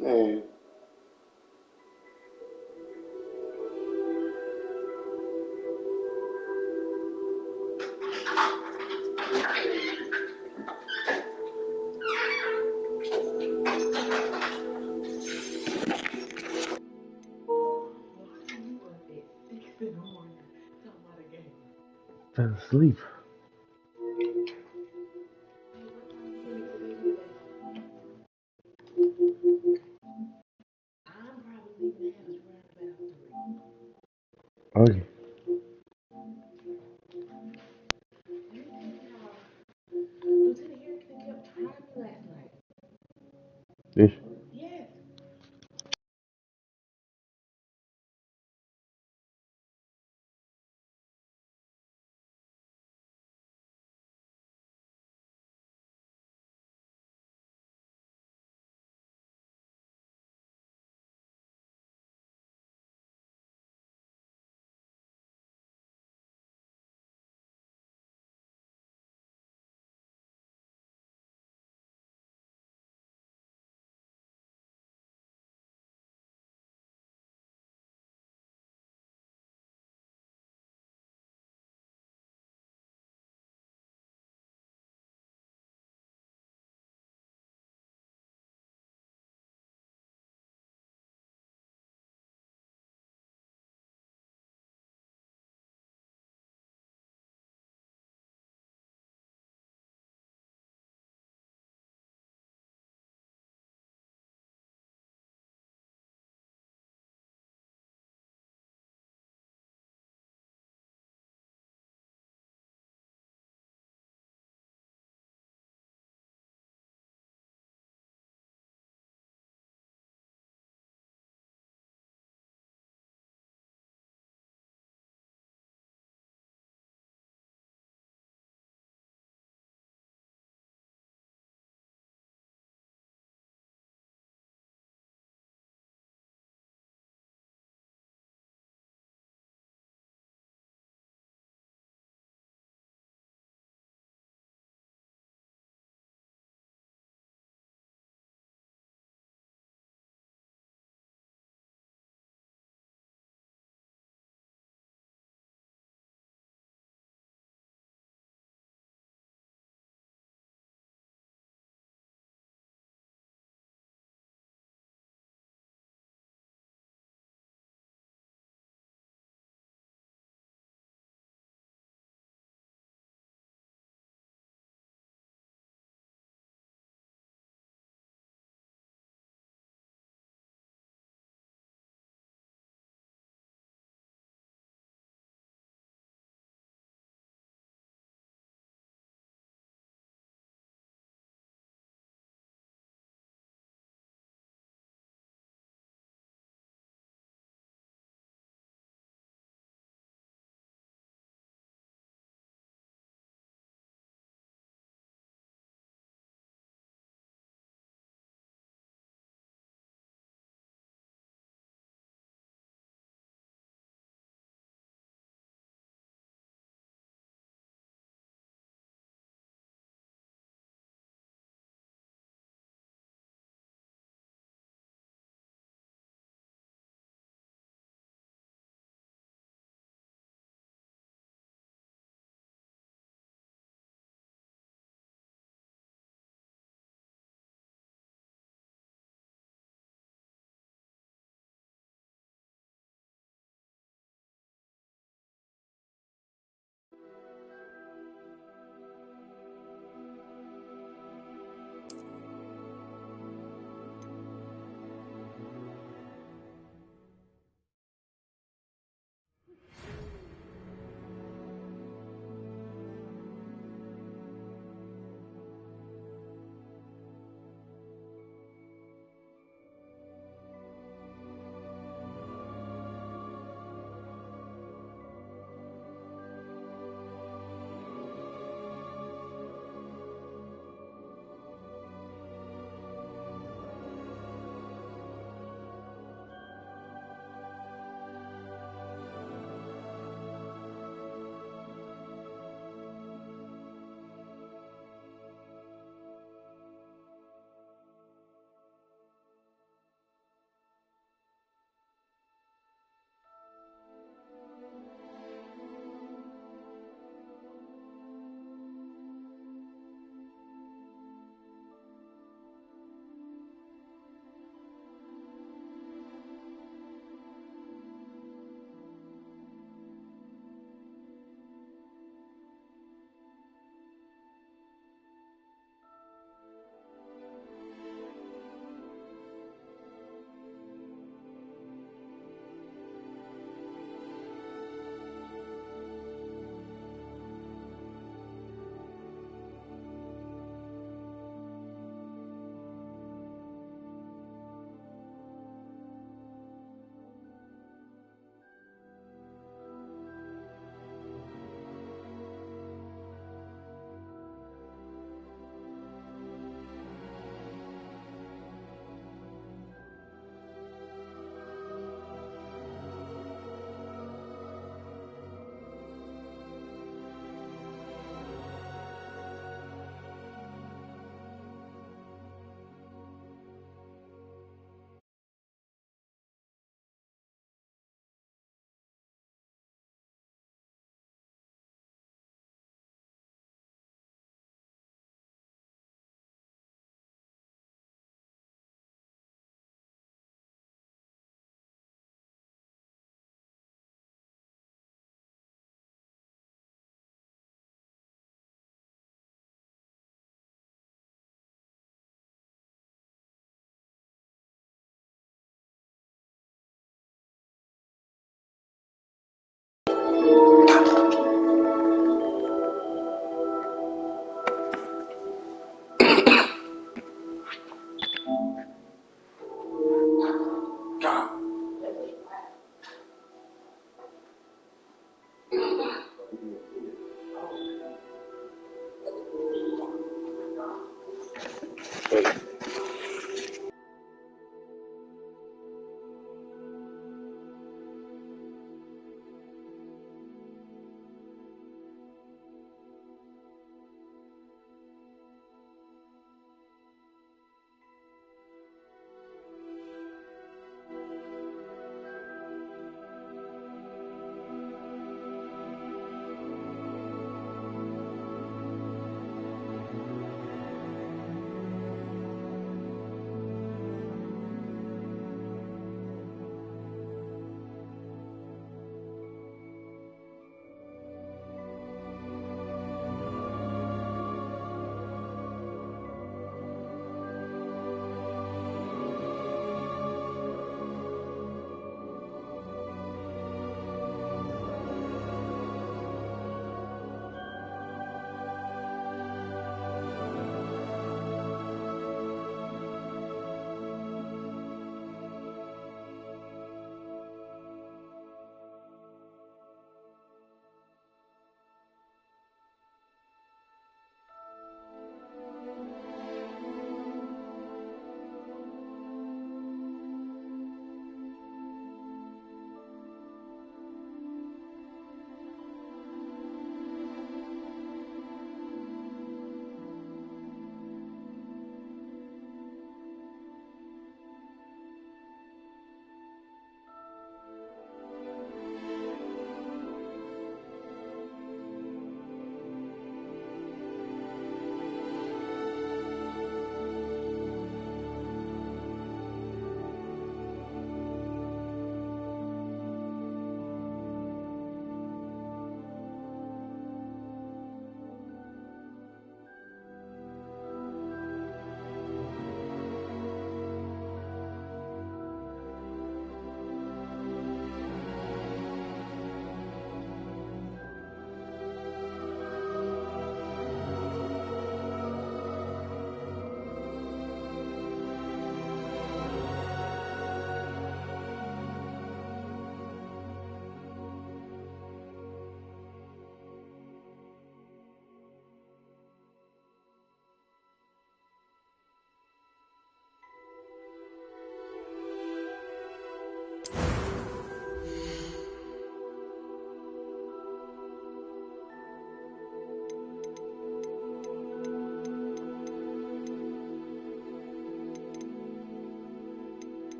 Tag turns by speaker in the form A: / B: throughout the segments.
A: Man,
B: Fell asleep. Okay. This.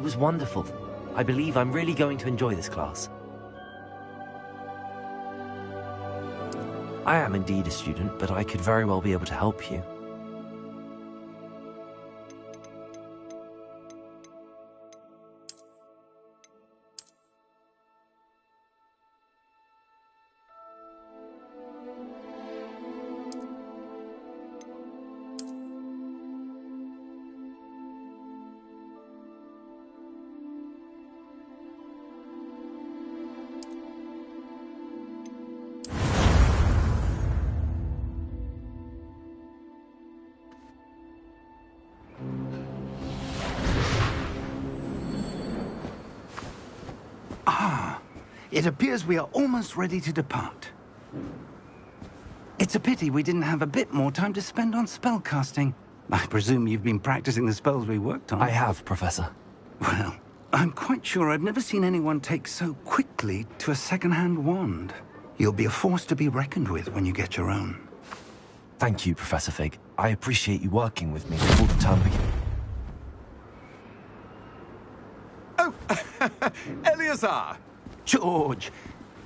A: It was wonderful. I believe I'm really going to enjoy this class. I am indeed a student, but I could very well be able to help you.
B: It appears we are almost ready to depart. It's a pity we didn't have a bit more time to spend on spellcasting. I presume you've been practicing the spells we worked on.
A: I have, Professor.
B: Well, I'm quite sure I've never seen anyone take so quickly to a second-hand wand. You'll be a force to be reckoned with when you get your own.
A: Thank you, Professor Fig. I appreciate you working with me before the term begins.
C: Oh, Eleazar!
B: George!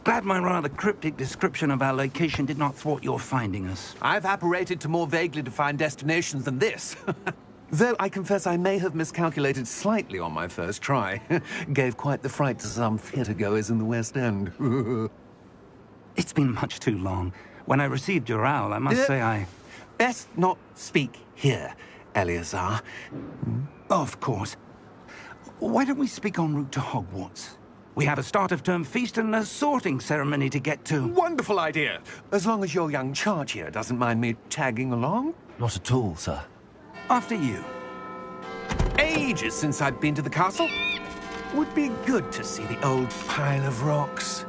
B: Glad my rather cryptic description of our location did not thwart your finding us.
C: I've apparated to more vaguely defined destinations than this. Though I confess I may have miscalculated slightly on my first try. Gave quite the fright to some theatre-goers in the West End.
B: It's been much too long. When I received your owl, I must say I...
C: Best not speak here, Eleazar.
B: Of course. Why don't we speak en route to Hogwarts? We have a start-of-term feast and a sorting ceremony to get to.
C: Wonderful idea! As long as your young charge here doesn't mind me tagging along.
A: Not at all, sir.
B: After you.
C: Ages since I'd been to the castle. Would be good to see the old pile of rocks.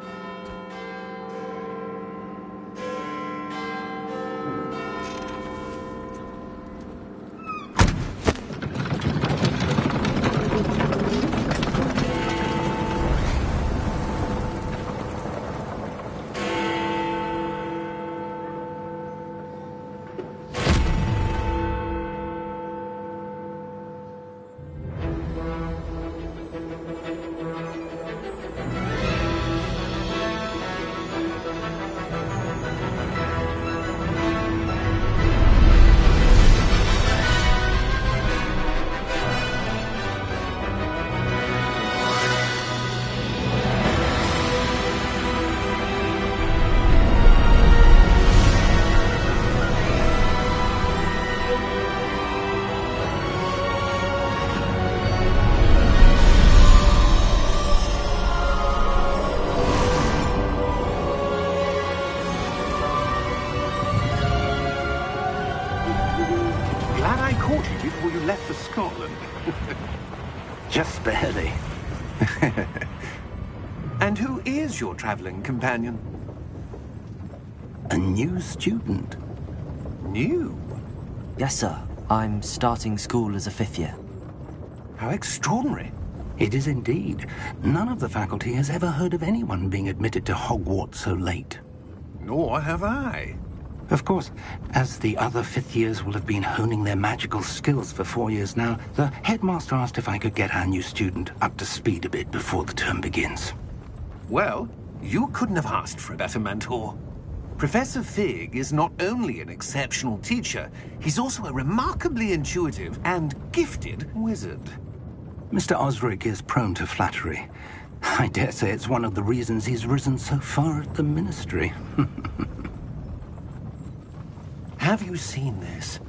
C: Before you left for Scotland.
B: Just barely.
C: And who is your traveling companion?
B: A new student.
C: New?
A: Yes, sir. I'm starting school as a 5th year.
C: How extraordinary.
B: It is indeed. None of the faculty has ever heard of anyone being admitted to Hogwarts so late.
C: Nor have I.
B: Of course, as the other 5th years will have been honing their magical skills for 4 years now, the headmaster asked if I could get our new student up to speed a bit before the term begins.
C: Well, you couldn't have asked for a better mentor. Professor Fig is not only an exceptional teacher, he's also a remarkably intuitive and gifted wizard.
B: Mr. Osric is prone to flattery. I dare say it's one of the reasons he's risen so far at the Ministry.
C: Have you seen this?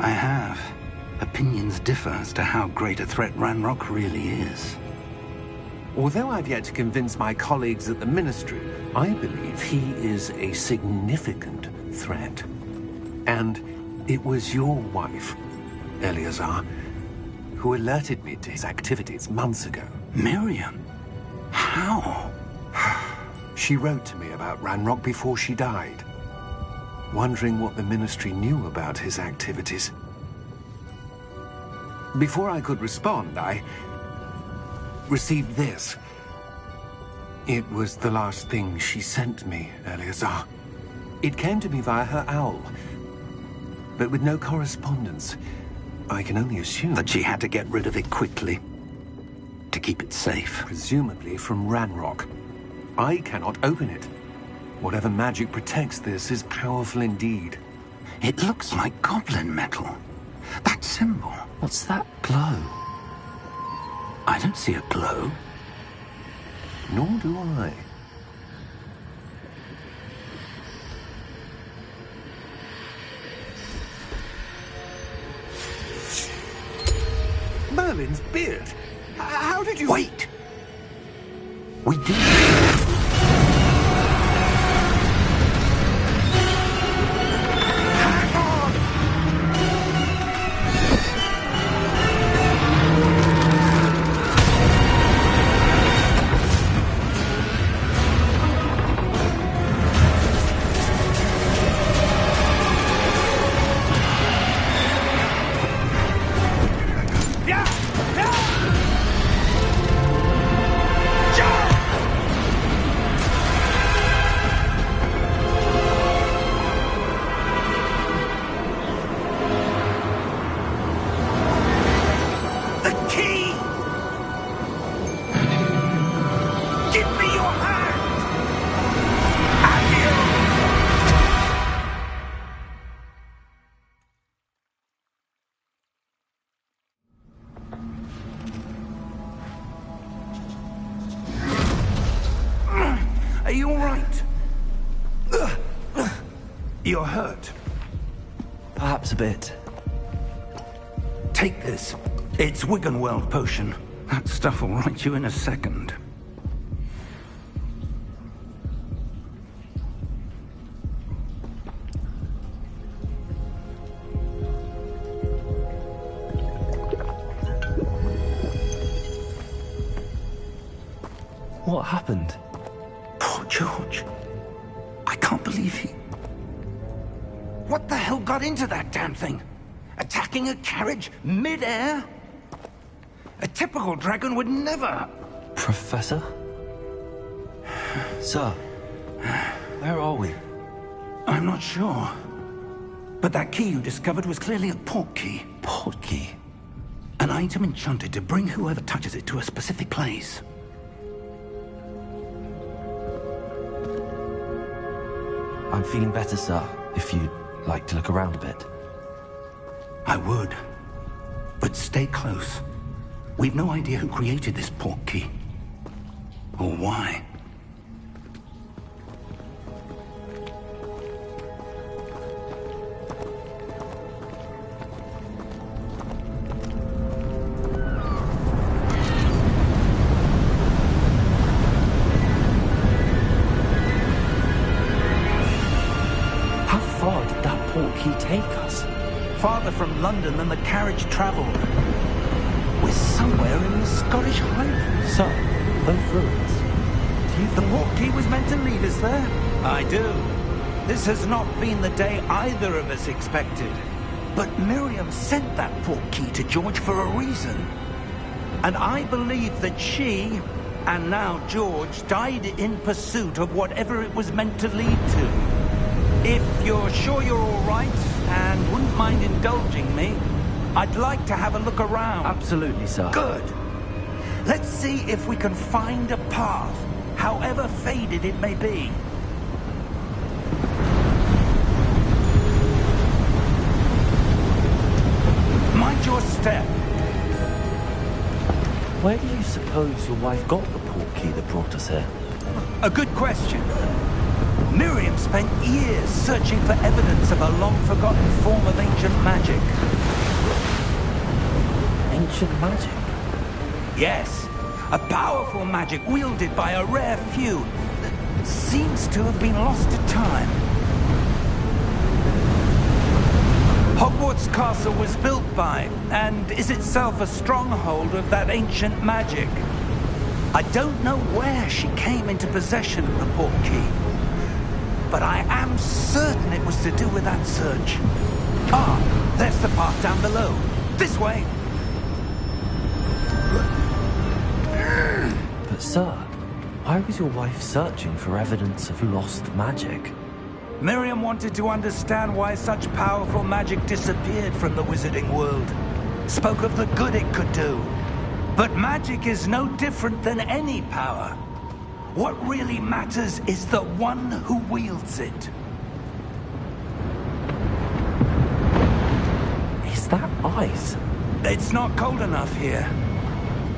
B: I have. Opinions differ as to how great a threat Ranrock really is.
C: Although I've yet to convince my colleagues at the Ministry, I believe he is a significant threat. And it was your wife, Eleazar, who alerted me to his activities months ago.
B: Miriam? How?
C: She wrote to me about Ranrock before she died, wondering what the Ministry knew about his activities. Before I could respond, I received this. It was the last thing she sent me, Eleazar. It came to me via her owl, but with no correspondence. I can only assume
B: That she had to get rid of it quickly to keep it safe.
C: presumably from Ranrock. I cannot open it. Whatever magic protects this is powerful indeed.
B: It looks like goblin metal. That symbol.
A: What's that glow?
B: I don't see a glow.
C: Nor do I. Merlin's beard. How did you...
B: Wait! We did. Are you all right? You're hurt.
A: Perhaps a bit.
B: Take this. It's Wiggenweld potion. That stuff will right you in a second.
A: What happened?
B: Poor George. I can't believe he... What the hell got into that damn thing? Attacking a carriage mid-air? A typical dragon would never...
A: Professor? Sir, where are we?
B: I'm not sure. But that key you discovered was clearly a port key.
A: Port key?
B: An item enchanted to bring whoever touches it to a specific place.
A: I'm feeling better, sir, if you'd like to look around a bit.
B: I would. But stay close. We've no idea who created this port key. Or why.
A: How far did that port key take us?
B: Farther from London than the carriage traveled. We're somewhere in the Scottish Highlands.
A: Sir, those ruins. Do you
B: The port key was meant to lead us there? I do. This has not been the day either of us expected. But Miriam sent that port key to George for a reason. And I believe that she, and now George, died in pursuit of whatever it was meant to lead to. If you're sure you're all right, and wouldn't mind indulging me, I'd like to have a look around.
A: Absolutely, sir.
B: Good. Let's see if we can find a path, however faded it may be. Mind your step.
A: Where do you suppose your wife got the port key that brought us here?
B: A good question. Miriam spent years searching for evidence of a long-forgotten form of ancient magic.
A: Ancient magic?
B: Yes, a powerful magic wielded by a rare few that seems to have been lost to time. Hogwarts Castle was built by, and is itself a stronghold of that ancient magic. I don't know where she came into possession of the port key, but I am certain it was to do with that search. Ah, there's the path down below. This way.
A: But sir, why was your wife searching for evidence of lost magic?
B: Miriam wanted to understand why such powerful magic disappeared from the wizarding world. Spoke of the good it could do. But magic is no different than any power. What really matters is the one who wields it.
A: Is that ice?
B: It's not cold enough here.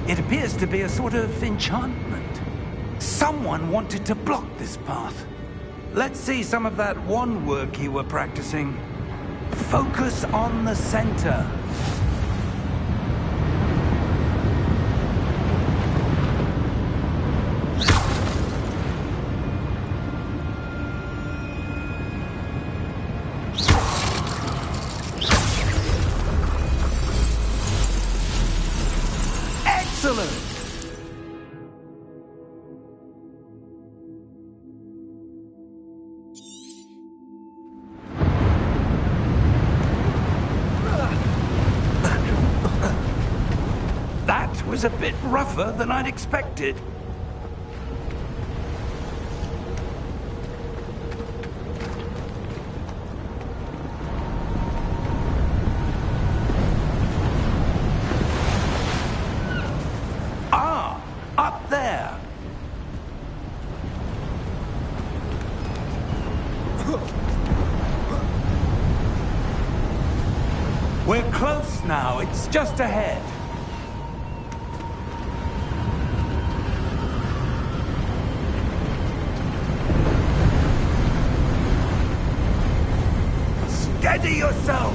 B: It appears to be a sort of enchantment. Someone wanted to block this path. Let's see some of that wand work you were practicing. Focus on the center. Excellent! That was a bit rougher than I'd expected. Ah, up there. We're close now. It's just ahead. Steady yourself!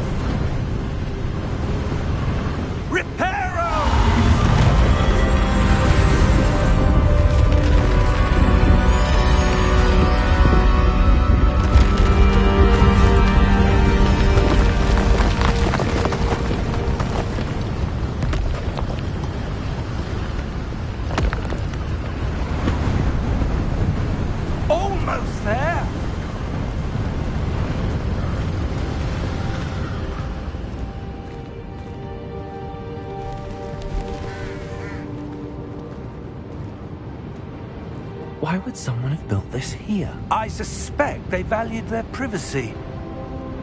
B: Reparo! Almost there!
A: Why would someone have built this here?
B: I suspect they valued their privacy.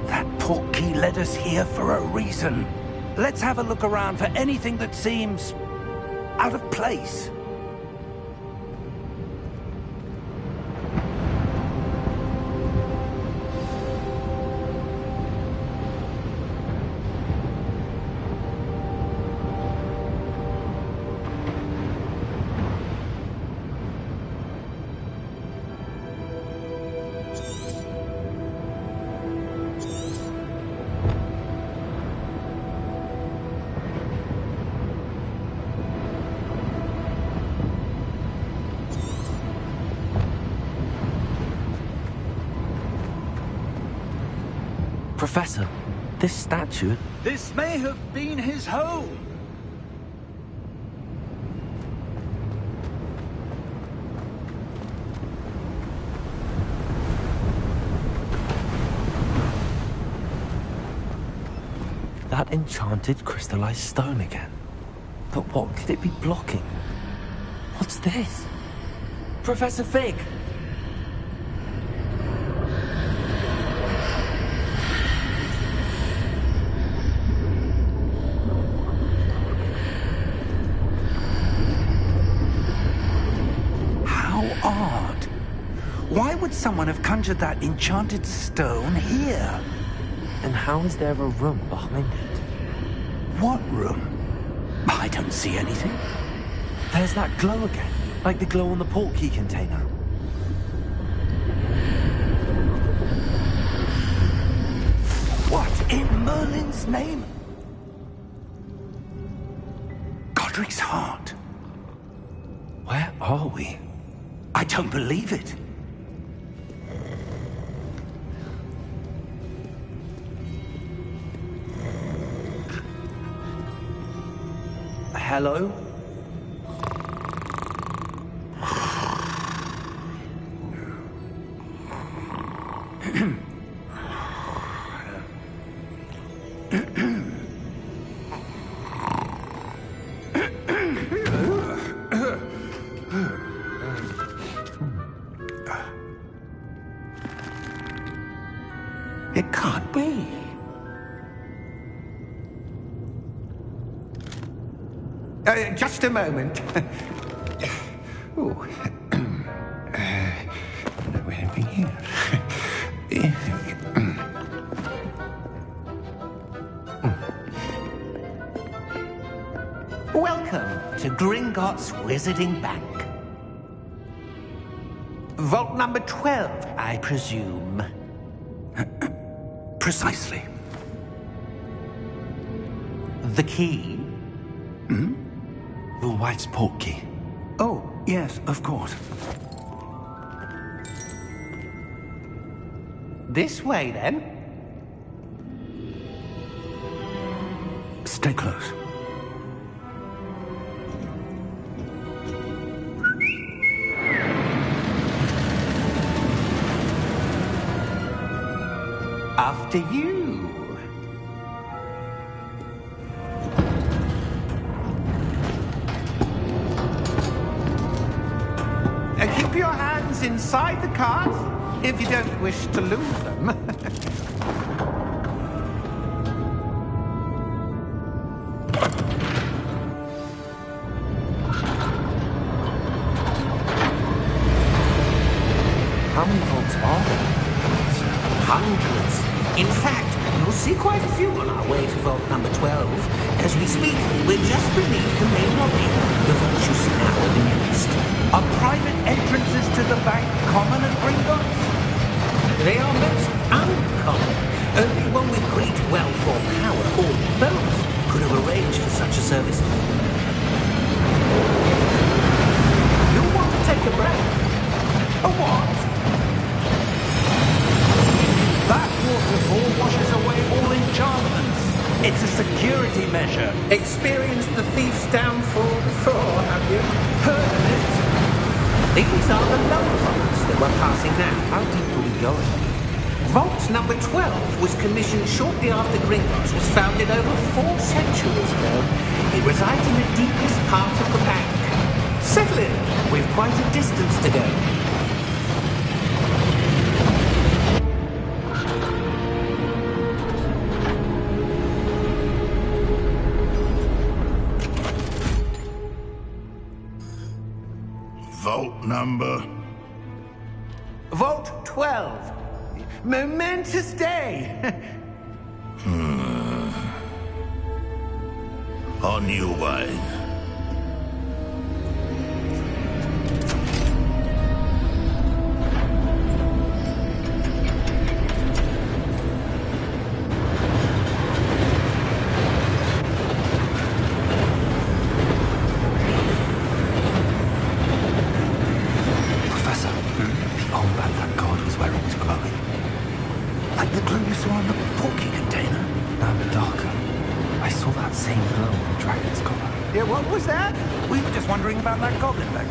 B: That portkey led us here for a reason. Let's have a look around for anything that seems out of place.
A: Professor, this statue...
B: This may have been his home.
A: That enchanted crystallized stone again. But what could it be blocking? What's this? Professor Fig!
B: Odd. Why would someone have conjured that enchanted stone here?
A: And how is there a room behind it?
B: What room? I don't see anything.
A: There's that glow again, like the glow on the portkey container.
B: What in Merlin's name? Godric's heart.
A: Where are we?
B: I don't believe it.
A: Hello?
B: It can't be. Just a moment. Oh. Where are we here? Welcome to Gringotts Wizarding Bank. Vault number 12, I presume. Precisely. The key?
A: Hmm? Your wife's portkey.
B: Oh, yes, of course. This way, then. Stay close. After you. Keep your hands inside the cart if you don't wish to lose them.
A: How many vaults are there?
B: Hundreds. In fact, you'll see quite a few on our way to vault number 12. As we speak, we're just beneath the main lobby. The vaults you see now are the newest. Are private entrances to the bank common at Gringotts? They are most uncommon. Only one with great wealth or power, or both, could have arranged for such a service. You'll want to take a breath. A what? That waterfall washes away all enchantments. It's a security measure. Experienced the thief's downfall before, have you? Heard of it? These are the lower vaults that we're passing now.
A: How deep are we going?
B: Vault number 12 was commissioned shortly after Gringotts was founded over 4 centuries ago. It resides in the deepest part of the bank. Settle in. We've quite a distance to go.
D: Vault number?
B: Vault 12. Momentous day.
D: On your way.
B: About that goblin back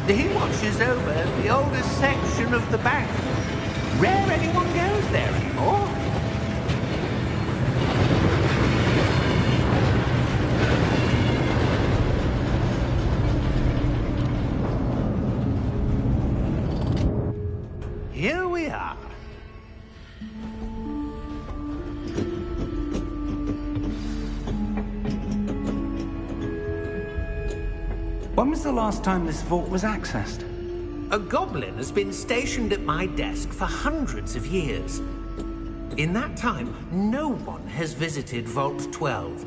B: there. He watches over the oldest section of the bank. Rare anyone goes there anymore. Here we are. When was the last time this vault was accessed? A goblin has been stationed at my desk for hundreds of years. In that time, no one has visited Vault 12.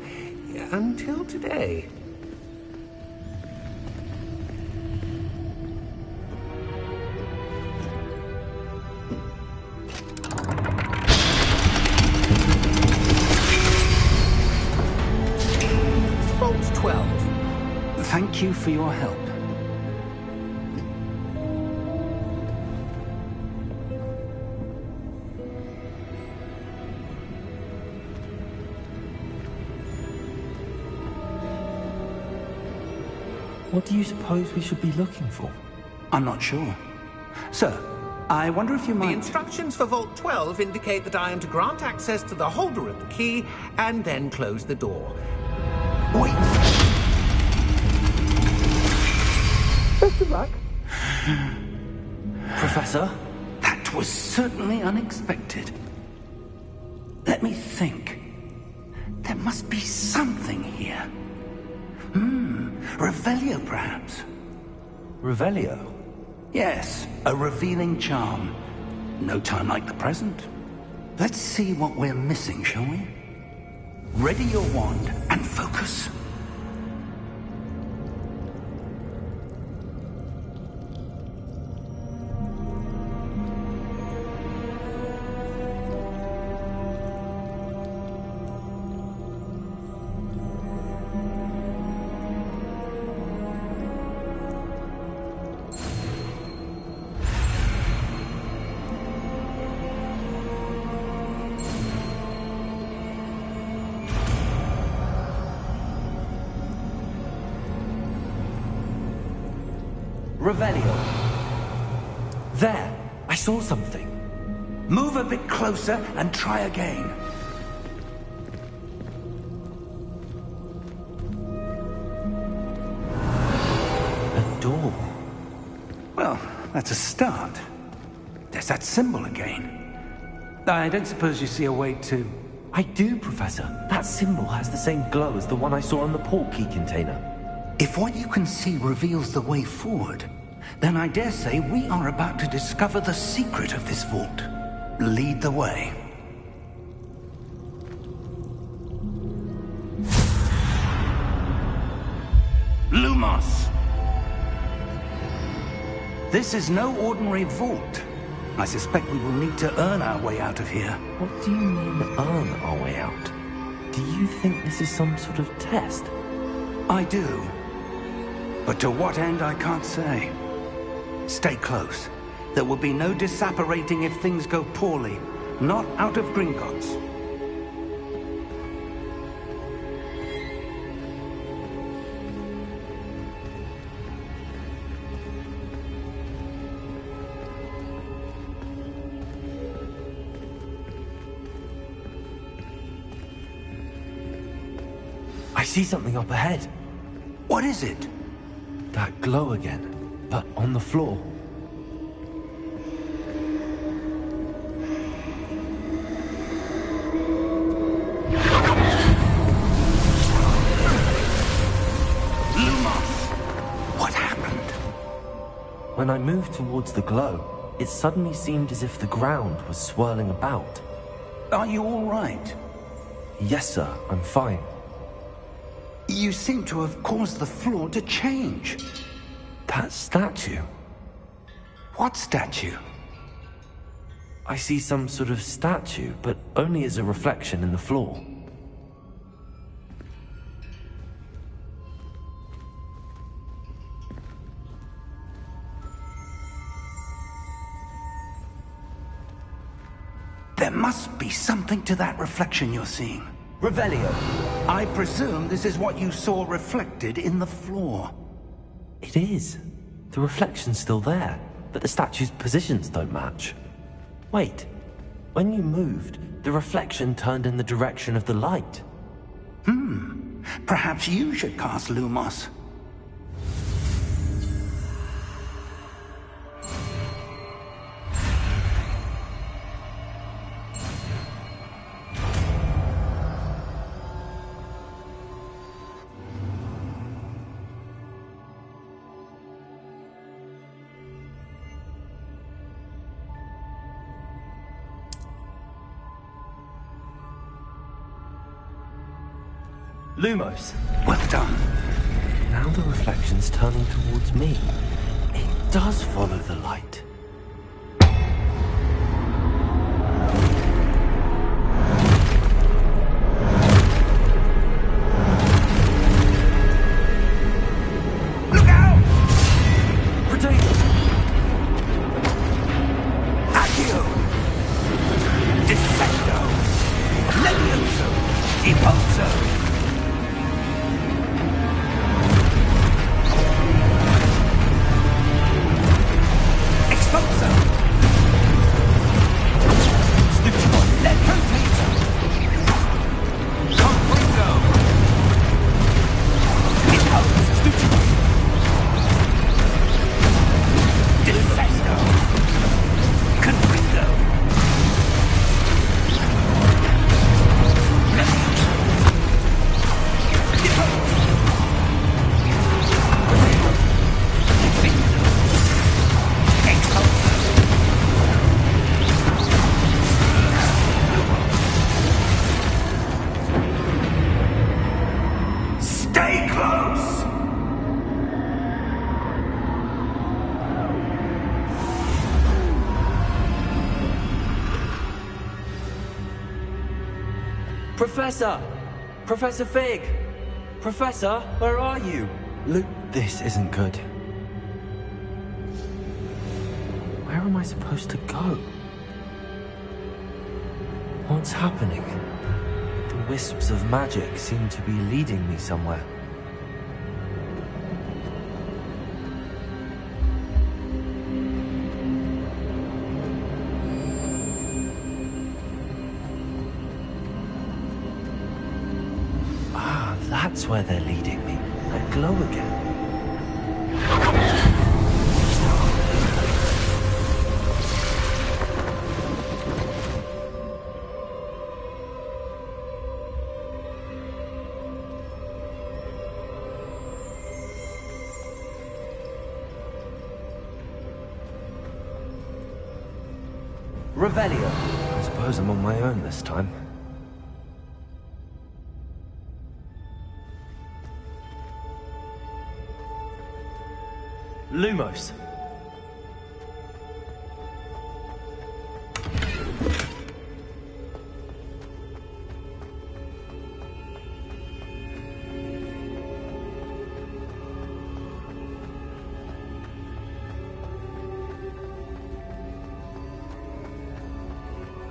B: Until today. Vault 12. Thank you for your help.
A: What do you suppose we should be looking for?
B: I'm not sure. Sir, I wonder if you might... The instructions for Vault 12 indicate that I am to grant access to the holder of the key and then close the door. Wait! Best of luck.
A: Professor?
B: That was certainly unexpected. Let me think. There must be something here. Revelio, perhaps?
A: Revelio?
B: Yes, a revealing charm. No time like the present. Let's see what we're missing, shall we? Ready your wand and focus.
A: Revelio. There! I saw something.
B: Move a bit closer and try again.
A: A door.
B: Well, that's a start. There's that symbol again. I don't suppose you see a way to...
A: I do, Professor. That symbol has the same glow as the one I saw on the portkey container.
B: If what you can see reveals the way forward, then I dare say we are about to discover the secret of this vault. Lead the way. Lumos! This is no ordinary vault. I suspect we will need to earn our way out of here.
A: What do you mean, earn our way out? Do you think this is some sort of test?
B: I do. But to what end, I can't say. Stay close. There will be no disapparating if things go poorly. Not out of Gringotts.
A: I see something up ahead.
B: What is it?
A: That glow again, but on the floor.
B: Lumos! What happened?
A: When I moved towards the glow, it suddenly seemed as if the ground was swirling about.
B: Are you all right?
A: Yes, sir, I'm fine.
B: You seem to have caused the floor to change.
A: That statue.
B: What statue?
A: I see some sort of statue, but only as a reflection in the floor.
B: There must be something to that reflection you're seeing.
A: Revelio.
B: I presume this is what you saw reflected in the floor.
A: It is. The reflection's still there, but the statue's positions don't match. Wait. When you moved, the reflection turned in the direction of the light.
B: Perhaps you should cast Lumos.
A: Lumos.
B: Well done.
A: Now the reflection's turning towards me. It does follow the light.
B: Look out!
A: Potatoes!
B: Accio! Dissecto! Levioso! Impulso! Expulso! Stupendo! Leprotato! Confringo! Impulso! Stupendo! Dissecto! Confringo!
A: Professor! Professor Fig! Professor, where are you? Luke, this isn't good. Where am I supposed to go? What's happening? The wisps of magic seem to be leading me somewhere. Ah, that's where they're leading me. That glow again. Revelio. I suppose I'm on my own this time. Lumos.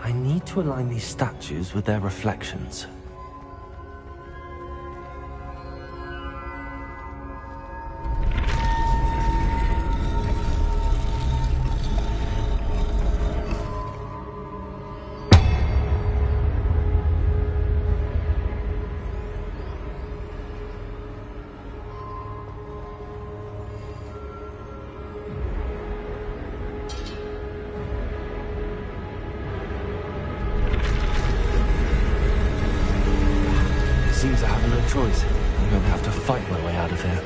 A: I need to align these statues with their reflections. Seems I have no choice. I'm going to have to fight my way out of here.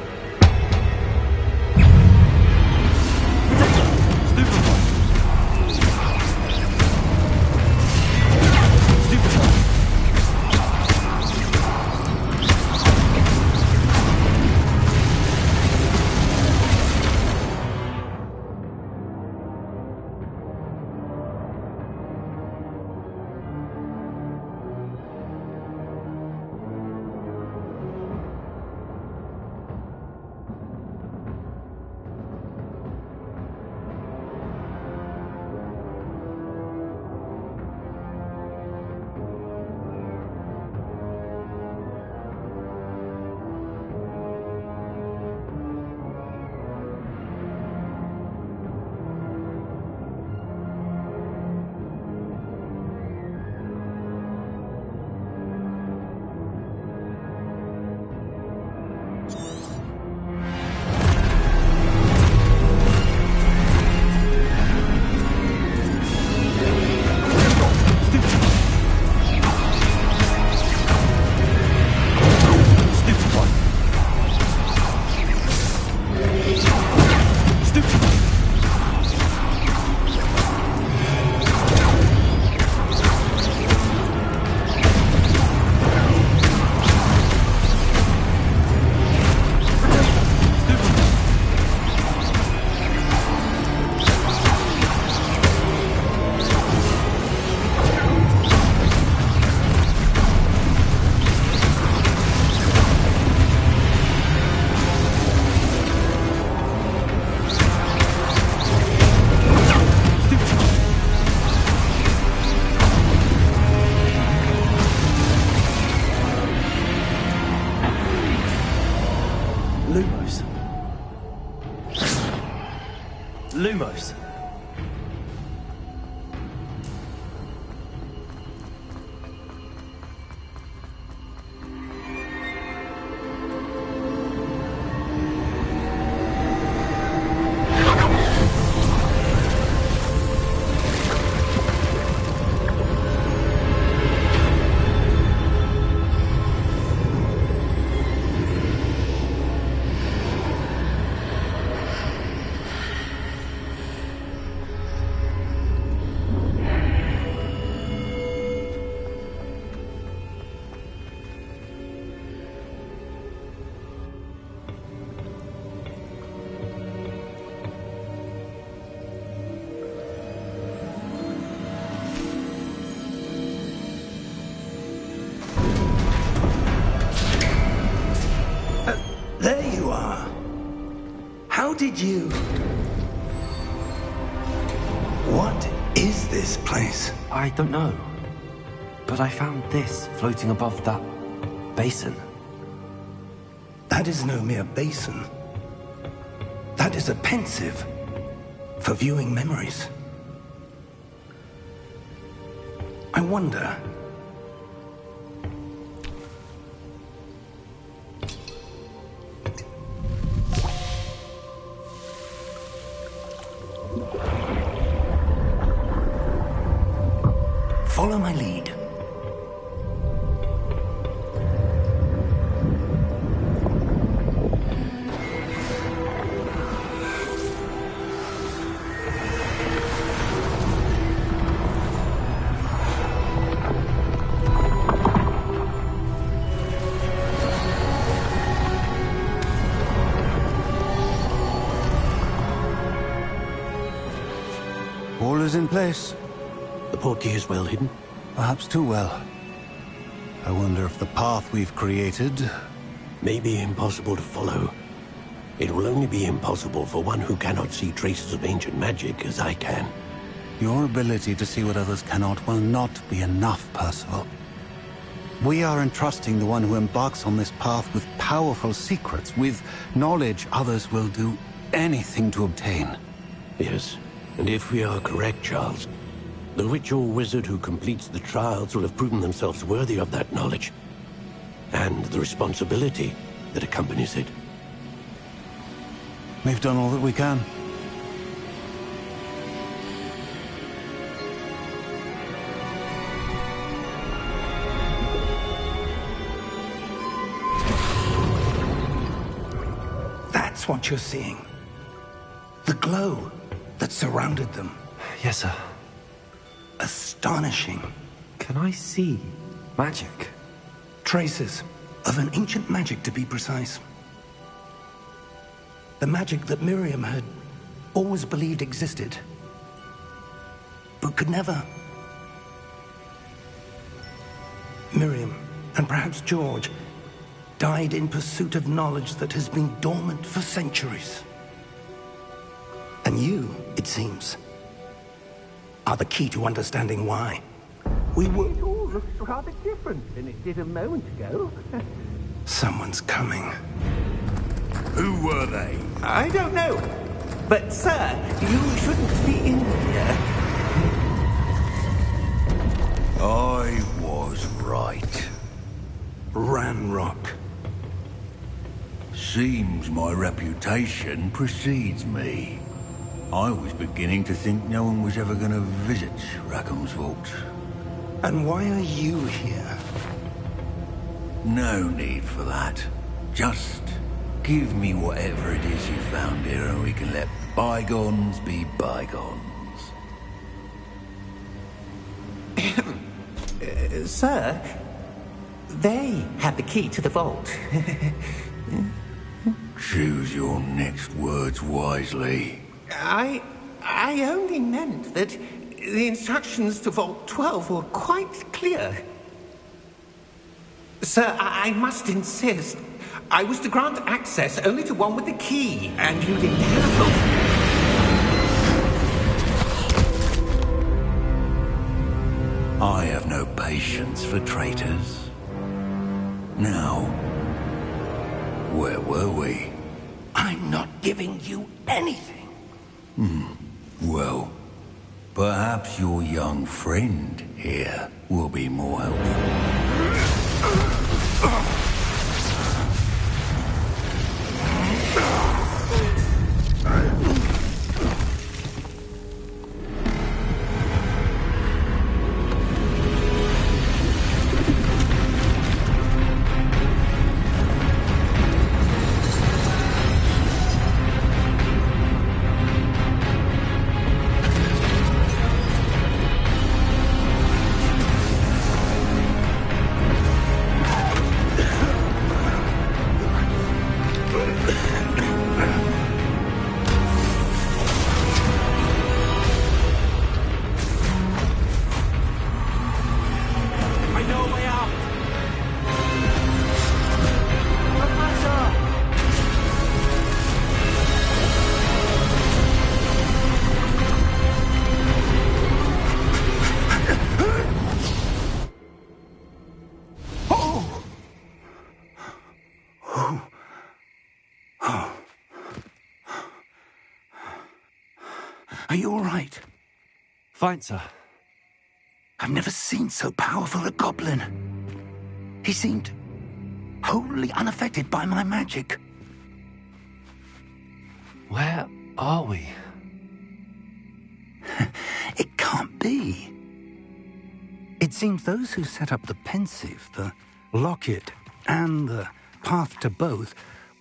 B: did you... What is this place?
A: I don't know. But I found this floating above that basin.
B: That is no mere basin. That is a pensive for viewing memories. I wonder... Follow my lead.
E: All is in place.
F: The portkey is well hidden.
E: Perhaps too well. I wonder if the path we've created...
F: May be impossible to follow. It will only be impossible for one who cannot see traces of ancient magic as I can.
E: Your ability to see what others cannot will not be enough, Percival. We are entrusting the one who embarks on this path with powerful secrets, with knowledge others will do anything to obtain.
F: Yes, and if we are correct, Charles, the witch or wizard who completes the trials will have proven themselves worthy of that knowledge, and the responsibility that accompanies it.
E: We've done all that we can.
B: That's what you're seeing. The glow that surrounded them.
A: Yes, sir.
B: Astonishing.
A: Can I see magic?
B: Traces of an ancient magic, to be precise. The magic that Miriam had always believed existed, but could never. Miriam, and perhaps George, died in pursuit of knowledge that has been dormant for centuries. And you, it seems, are the key to understanding why.
C: It all looks rather different than it did a moment ago.
B: Someone's coming.
D: Who were they?
G: I don't know. But, sir, you shouldn't be in here.
D: I was right.
B: Ranrock.
D: Seems my reputation precedes me. I was beginning to think no one was ever going to visit Rackham's vault.
B: And why are you here?
D: No need for that. Just give me whatever it is you found here and we can let bygones be bygones.
G: Sir, they had the key to the vault.
D: Choose your next words wisely.
G: I only meant that the instructions to Vault 12 were quite clear. Sir, I must insist. I was to grant access only to one with the key, and you didn't have them.
D: I have no patience for traitors. Now, where were we?
B: I'm not giving you anything.
D: Well, perhaps your young friend here will be more helpful.
B: Are you all right?
A: Fine, sir.
B: I've never seen so powerful a goblin. He seemed wholly unaffected by my magic.
A: Where are we?
B: It can't be. It seems those who set up the pensive, the locket, and the path to both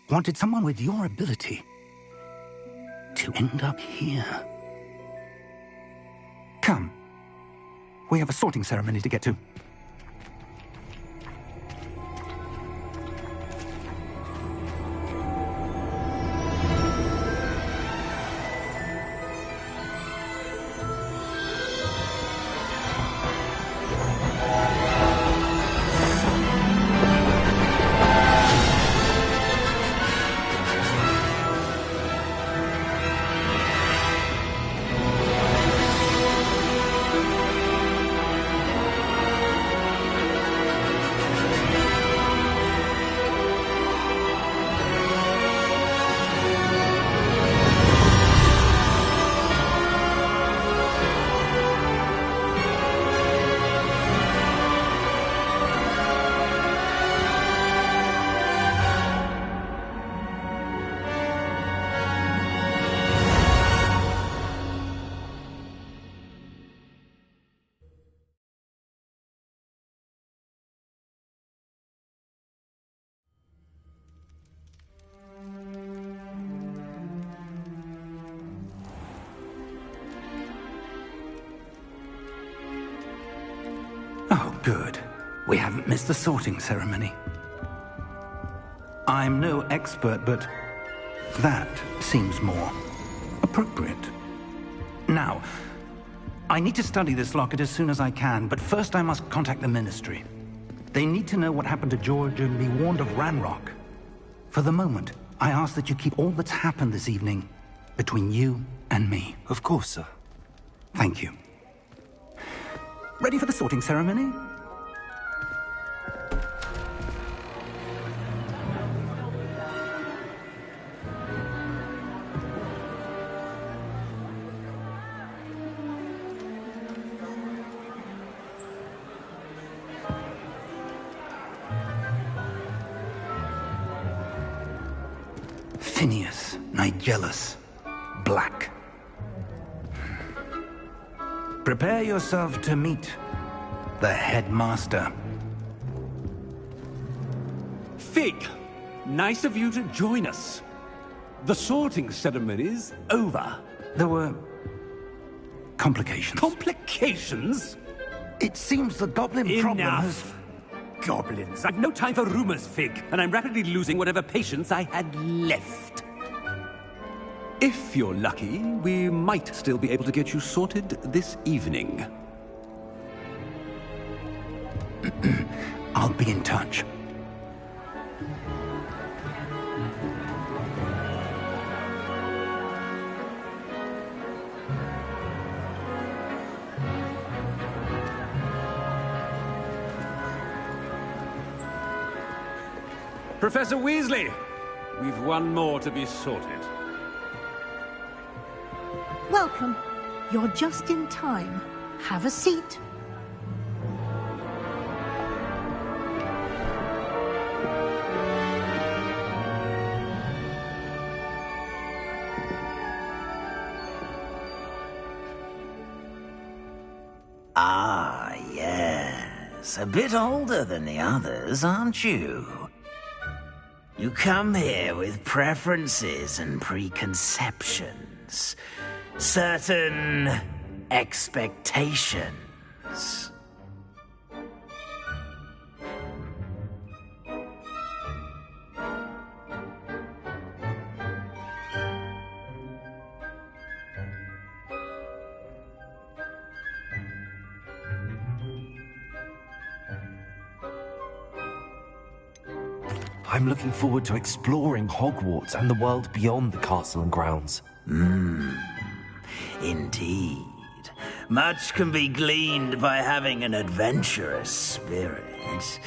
B: wanted someone with your ability to end up here. Come. We have a sorting ceremony to get to. Oh, good. We haven't missed the sorting ceremony. I'm no expert, but that seems more appropriate. Now, I need to study this locket as soon as I can, but first I must contact the Ministry. They need to know what happened to George and be warned of Ranrock. For the moment, I ask that you keep all that's happened this evening between you and me.
A: Of course, sir.
B: Thank you. Ready for the sorting ceremony? Phineas, Nigellus, Black. Prepare yourself to meet the headmaster.
C: Fig, nice of you to join us. The sorting ceremony's over.
B: There were complications.
C: Complications?
B: It seems the goblin problem has...
C: Enough! Goblins. I've no time for rumors, Fig, and I'm rapidly losing whatever patience I had left. If you're lucky, we might still be able to get you sorted this evening.
B: I'll be in touch.
C: Professor Weasley, we've one more to be sorted.
H: Welcome. You're just in time. Have a seat.
I: Ah, yes. A bit older than the others, aren't you? You come here with preferences and preconceptions. Certain expectations.
A: I'm looking forward to exploring Hogwarts and the world beyond the castle and grounds.
I: Indeed. Much can be gleaned by having an adventurous spirit,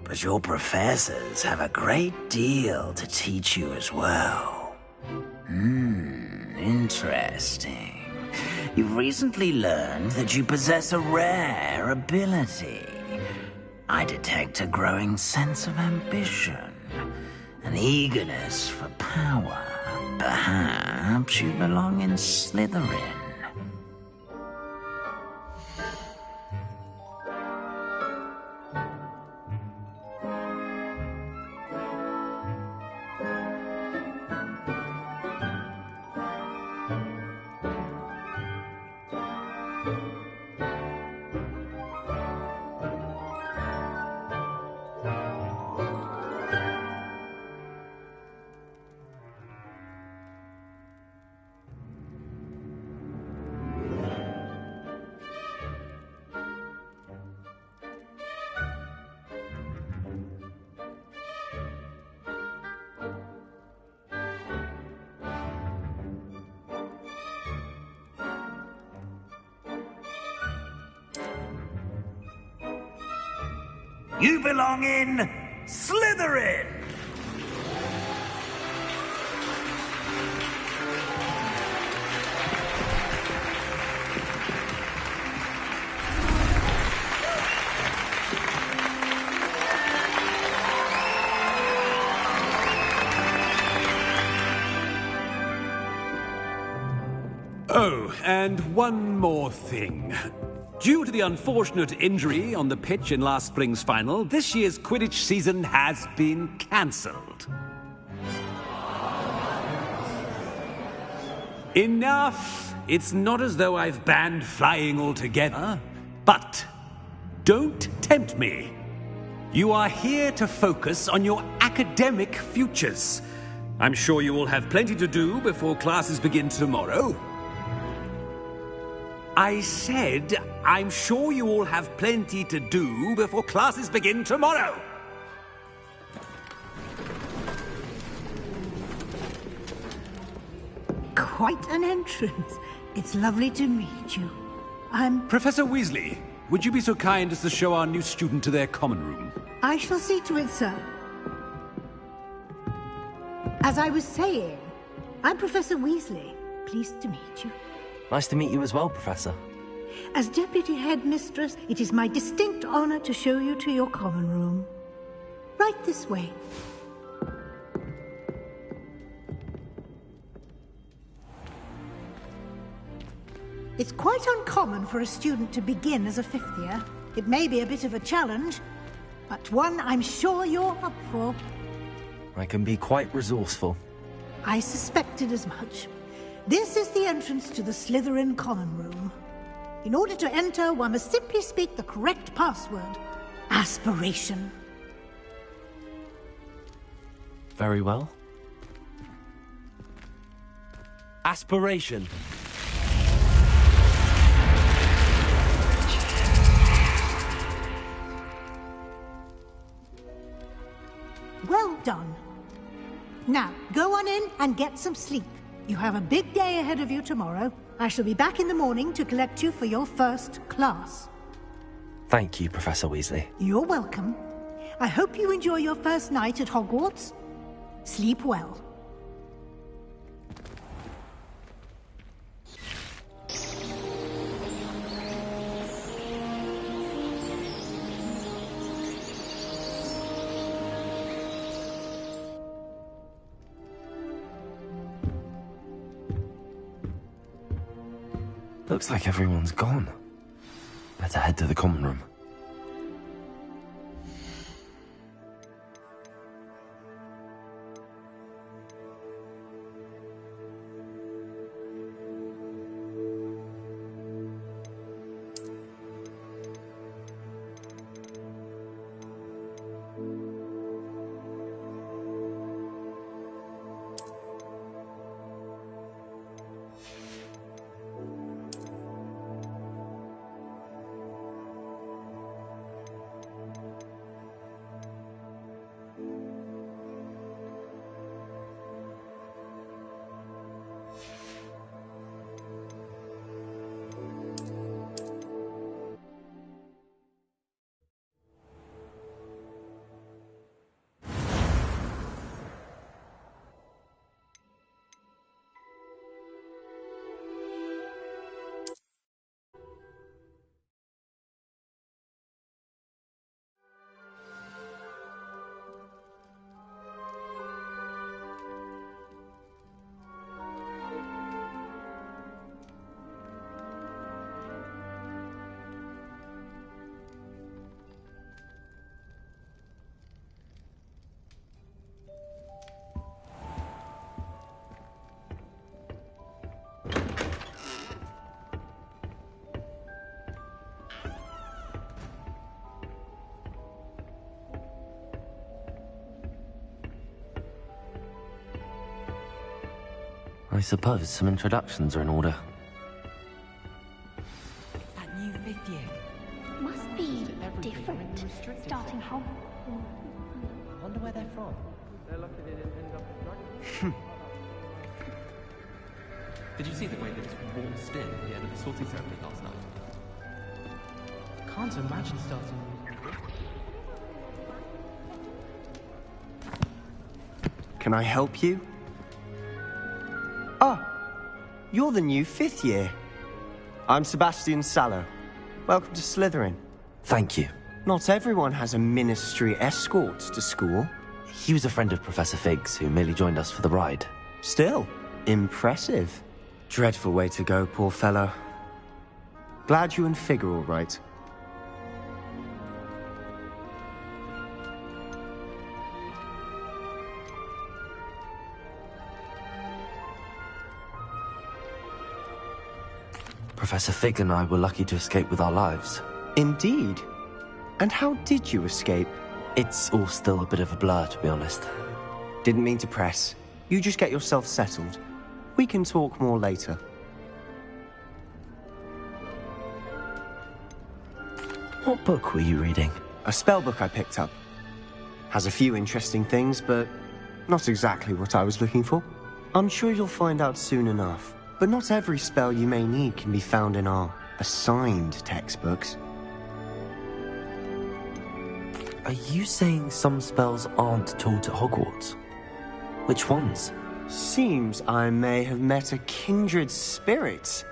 I: but your professors have a great deal to teach you as well. Interesting. You've recently learned that you possess a rare ability. I detect a growing sense of ambition, an eagerness for power. Perhaps you belong in Slytherin. You belong in Slytherin!
C: Oh, and one more thing. Due to the unfortunate injury on the pitch in last spring's final, this year's Quidditch season has been cancelled. Enough! It's not as though I've banned flying altogether. But don't tempt me. You are here to focus on your academic futures. I'm sure you will have plenty to do before classes begin tomorrow. I said, I'm sure you all have plenty to do before classes begin tomorrow.
H: Quite an entrance. It's lovely to meet you. I'm...
C: Professor Weasley, would you be so kind as to show our new student to their common room?
H: I shall see to it, sir. As I was saying, I'm Professor Weasley. Pleased to meet you.
A: Nice to meet you as well, Professor.
H: As Deputy Headmistress, it is my distinct honor to show you to your common room. Right this way. It's quite uncommon for a student to begin as a fifth year. It may be a bit of a challenge, but one I'm sure you're up for.
A: I can be quite resourceful.
H: I suspected as much. This is the entrance to the Slytherin common room. In order to enter, one must simply speak the correct password. Aspiration.
A: Very well. Aspiration.
H: Well done. Now, go on in and get some sleep. You have a big day ahead of you tomorrow. I shall be back in the morning to collect you for your first class.
A: Thank you, Professor Weasley.
H: You're welcome. I hope you enjoy your first night at Hogwarts. Sleep well.
A: Looks like everyone's gone. Better head to the common room. I suppose some introductions are in order.
J: That new fifth year.
K: Must be different. Starting home.
J: I wonder where they're from.
L: Did you see the way they just waltzed in at the end of the sorting ceremony last night?
J: Can't imagine starting.
M: Can I help you? Ah, you're the new fifth year. I'm Sebastian Sallow. Welcome to Slytherin.
A: Thank you.
M: Not everyone has a ministry escort to school.
A: He was a friend of Professor Fig's who merely joined us for the ride.
M: Still, impressive. Dreadful way to go, poor fellow. Glad you and Fig are all right.
A: Professor Fig and I were lucky to escape with our lives.
M: Indeed. And how did you escape?
A: It's all still a bit of a blur, to be honest.
M: Didn't mean to press. You just get yourself settled. We can talk more later.
A: What book were you reading?
M: A spell book I picked up. Has a few interesting things, but not exactly what I was looking for. I'm sure you'll find out soon enough. But not every spell you may need can be found in our assigned textbooks.
A: Are you saying some spells aren't taught at Hogwarts? Which ones?
M: Seems I may have met a kindred spirit.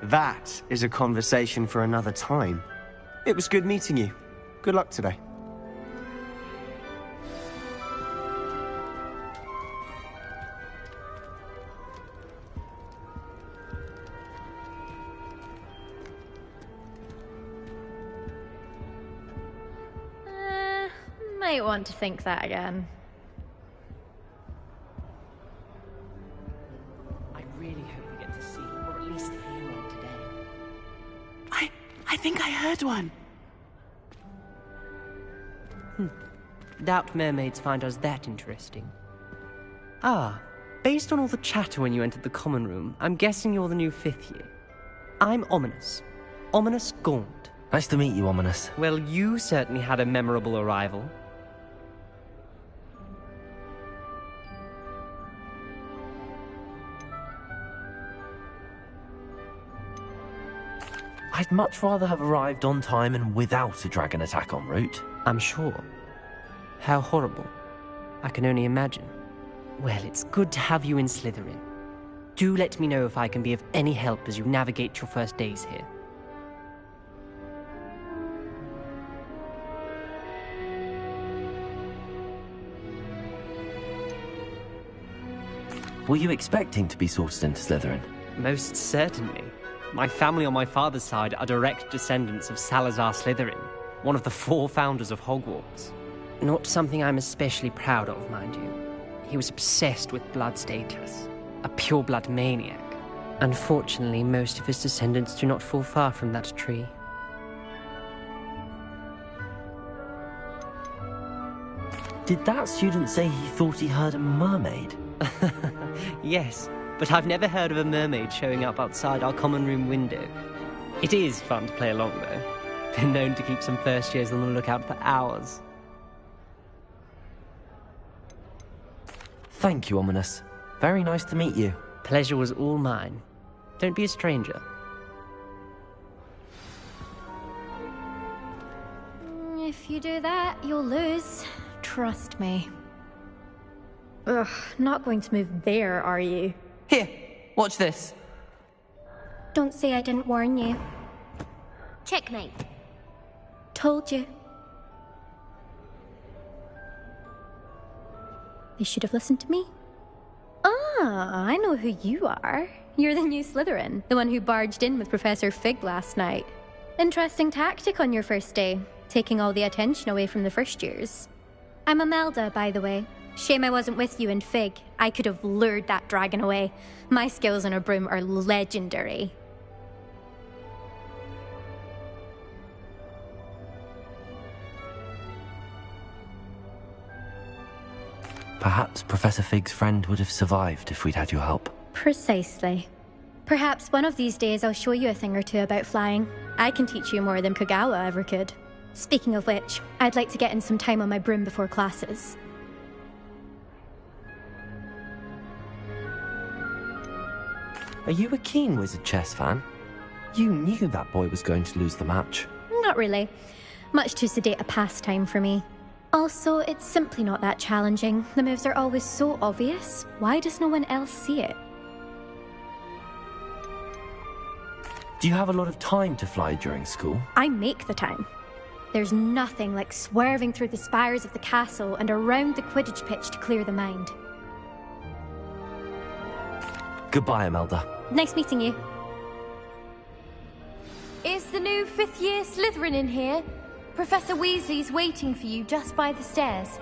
M: That is a conversation for another time. It was good meeting you. Good luck today.
K: Might want to think that again.
J: I really hope we get to see, or at least hear one today.
N: I think I heard one.
J: Doubt mermaids find us that interesting. Ah, based on all the chatter when you entered the common room, I'm guessing you're the new fifth year. I'm Ominous. Ominous Gaunt.
A: Nice to meet you, Ominous.
J: Well, you certainly had a memorable arrival.
A: I'd much rather have arrived on time and without a dragon attack en route.
J: I'm sure. How horrible. I can only imagine. Well, it's good to have you in Slytherin. Do let me know if I can be of any help as you navigate your first days here.
A: Were you expecting to be sorted into Slytherin?
J: Most certainly. My family on my father's side are direct descendants of Salazar Slytherin, one of the 4 founders of Hogwarts. Not something I'm especially proud of, mind you. He was obsessed with blood status, a pure-blood maniac. Unfortunately, most of his descendants do not fall far from that tree.
A: Did that student say he thought he heard a mermaid?
J: Yes, but I've never heard of a mermaid showing up outside our common room window. It is fun to play along, though. Been known to keep some first years on the lookout for hours.
A: Thank you, Ominous. Very nice to meet you.
J: Pleasure was all mine. Don't be a stranger.
K: If you do that, you'll lose. Trust me. Ugh, not going to move there, are you?
N: Here, watch this.
K: Don't say I didn't warn you.
O: Checkmate.
K: Told you. They should have listened to me. Ah, I know who you are. You're the new Slytherin, the one who barged in with Professor Fig last night. Interesting tactic on your first day, taking all the attention away from the first years. I'm Imelda, by the way. Shame I wasn't with you in Fig. I could have lured that dragon away. My skills on a broom are legendary.
A: Perhaps Professor Fig's friend would have survived if we'd had your help.
K: Precisely. Perhaps one of these days I'll show you a thing or two about flying. I can teach you more than Kagawa ever could. Speaking of which, I'd like to get in some time on my broom before classes.
A: Are you a keen Wizard chess fan? You knew that boy was going to lose the match.
K: Not really. Much too sedate a pastime for me. Also, it's simply not that challenging. The moves are always so obvious. Why does no one else see it?
A: Do you have a lot of time to fly during school?
K: I make the time. There's nothing like swerving through the spires of the castle and around the Quidditch pitch to clear the mind.
A: Goodbye, Imelda.
K: Nice meeting you.
O: Is the new 5th year Slytherin in here? Professor Weasley's waiting for you just by the stairs.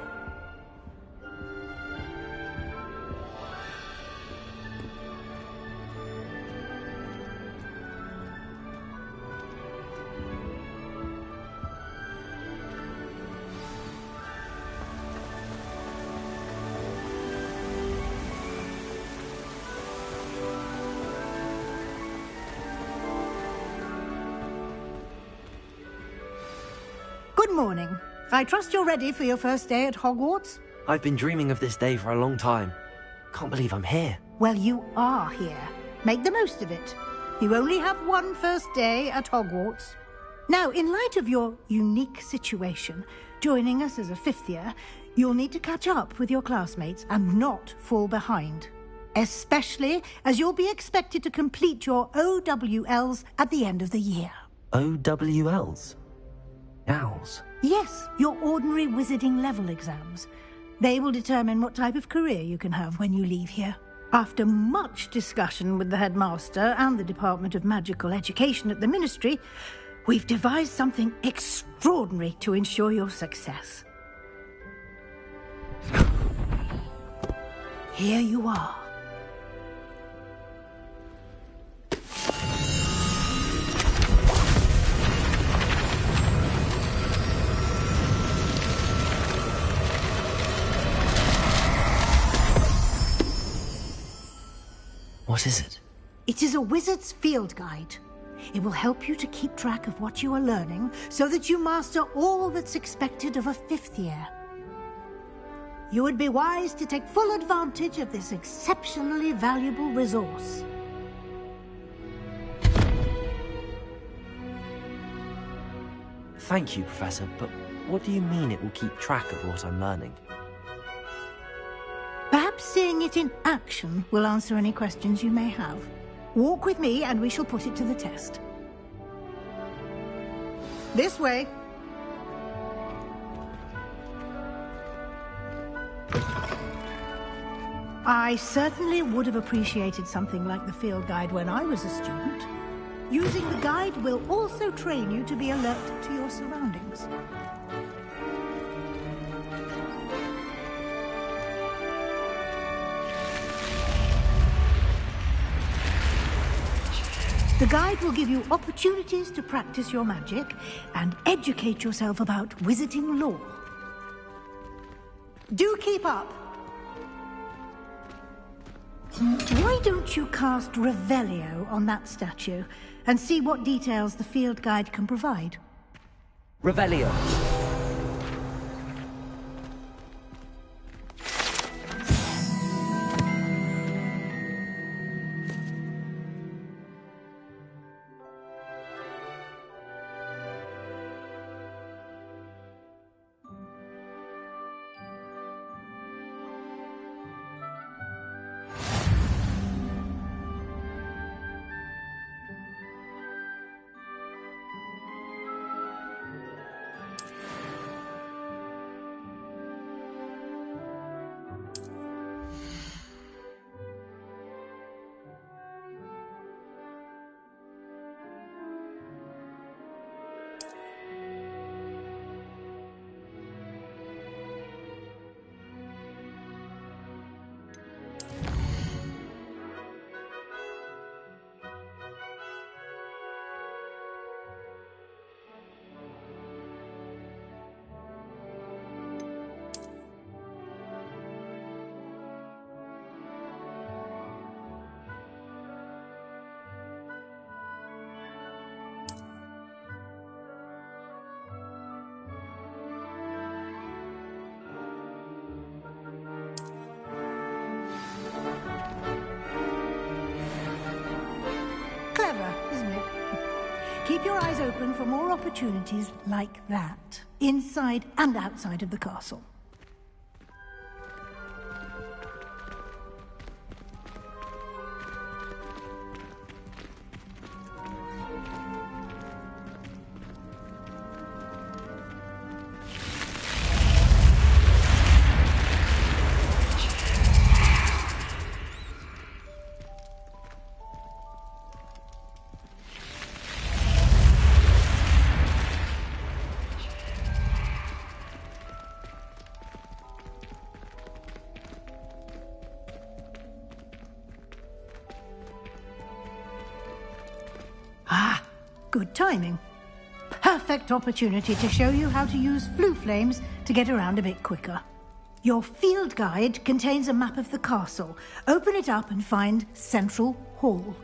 H: Good morning. I trust you're ready for your first day at Hogwarts?
A: I've been dreaming of this day for a long time. Can't believe I'm here.
H: Well, you are here. Make the most of it. You only have one first day at Hogwarts. Now, in light of your unique situation, joining us as a 5th year, you'll need to catch up with your classmates and not fall behind. Especially as you'll be expected to complete your OWLs at the end of the year.
A: OWLs? Owls?
H: Yes, your ordinary wizarding level exams. They will determine what type of career you can have when you leave here. After much discussion with the headmaster and the Department of Magical Education at the Ministry, we've devised something extraordinary to ensure your success. Here you are.
A: What is it?
H: It is a wizard's field guide. It will help you to keep track of what you are learning so that you master all that's expected of a 5th year. You would be wise to take full advantage of this exceptionally valuable resource.
A: Thank you, Professor, but what do you mean it will keep track of what I'm learning?
H: Perhaps seeing it in action will answer any questions you may have. Walk with me and we shall put it to the test. This way. I certainly would have appreciated something like the field guide when I was a student. Using the guide will also train you to be alert to your surroundings. The guide will give you opportunities to practice your magic and educate yourself about wizarding lore. Do keep up! Why don't you cast Revelio on that statue and see what details the field guide can provide?
J: Revelio.
H: keep your eyes open for more opportunities like that, inside and outside of the castle. Good timing. Perfect opportunity to show you how to use flue flames to get around a bit quicker. Your field guide contains a map of the castle. Open it up and find Central Hall.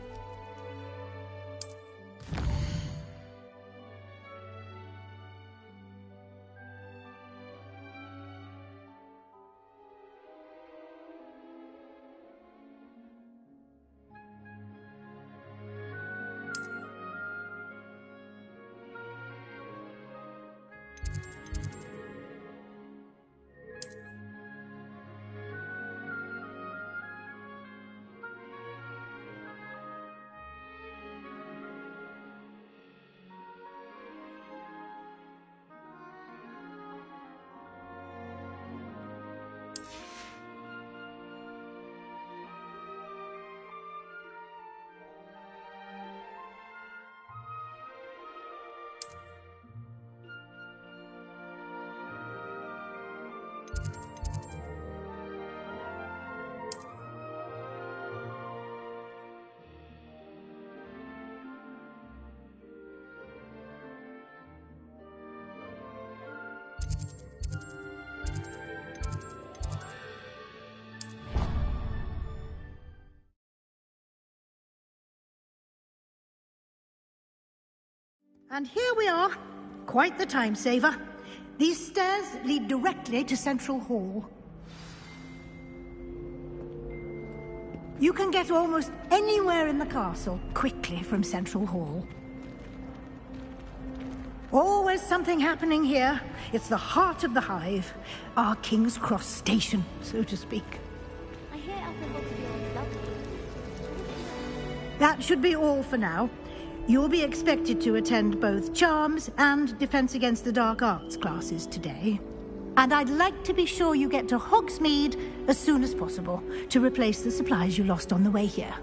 H: And here we are. Quite the time saver. These stairs lead directly to Central Hall. You can get almost anywhere in the castle quickly from Central Hall. Always something happening here. It's the heart of the hive. Our King's Cross station, so to speak.
O: I hear Elfin Botterfield is lovely.
H: That should be all for now. You'll be expected to attend both Charms and Defense Against the Dark Arts classes today. And I'd like to be sure you get to Hogsmeade as soon as possible to replace the supplies you lost on the way here.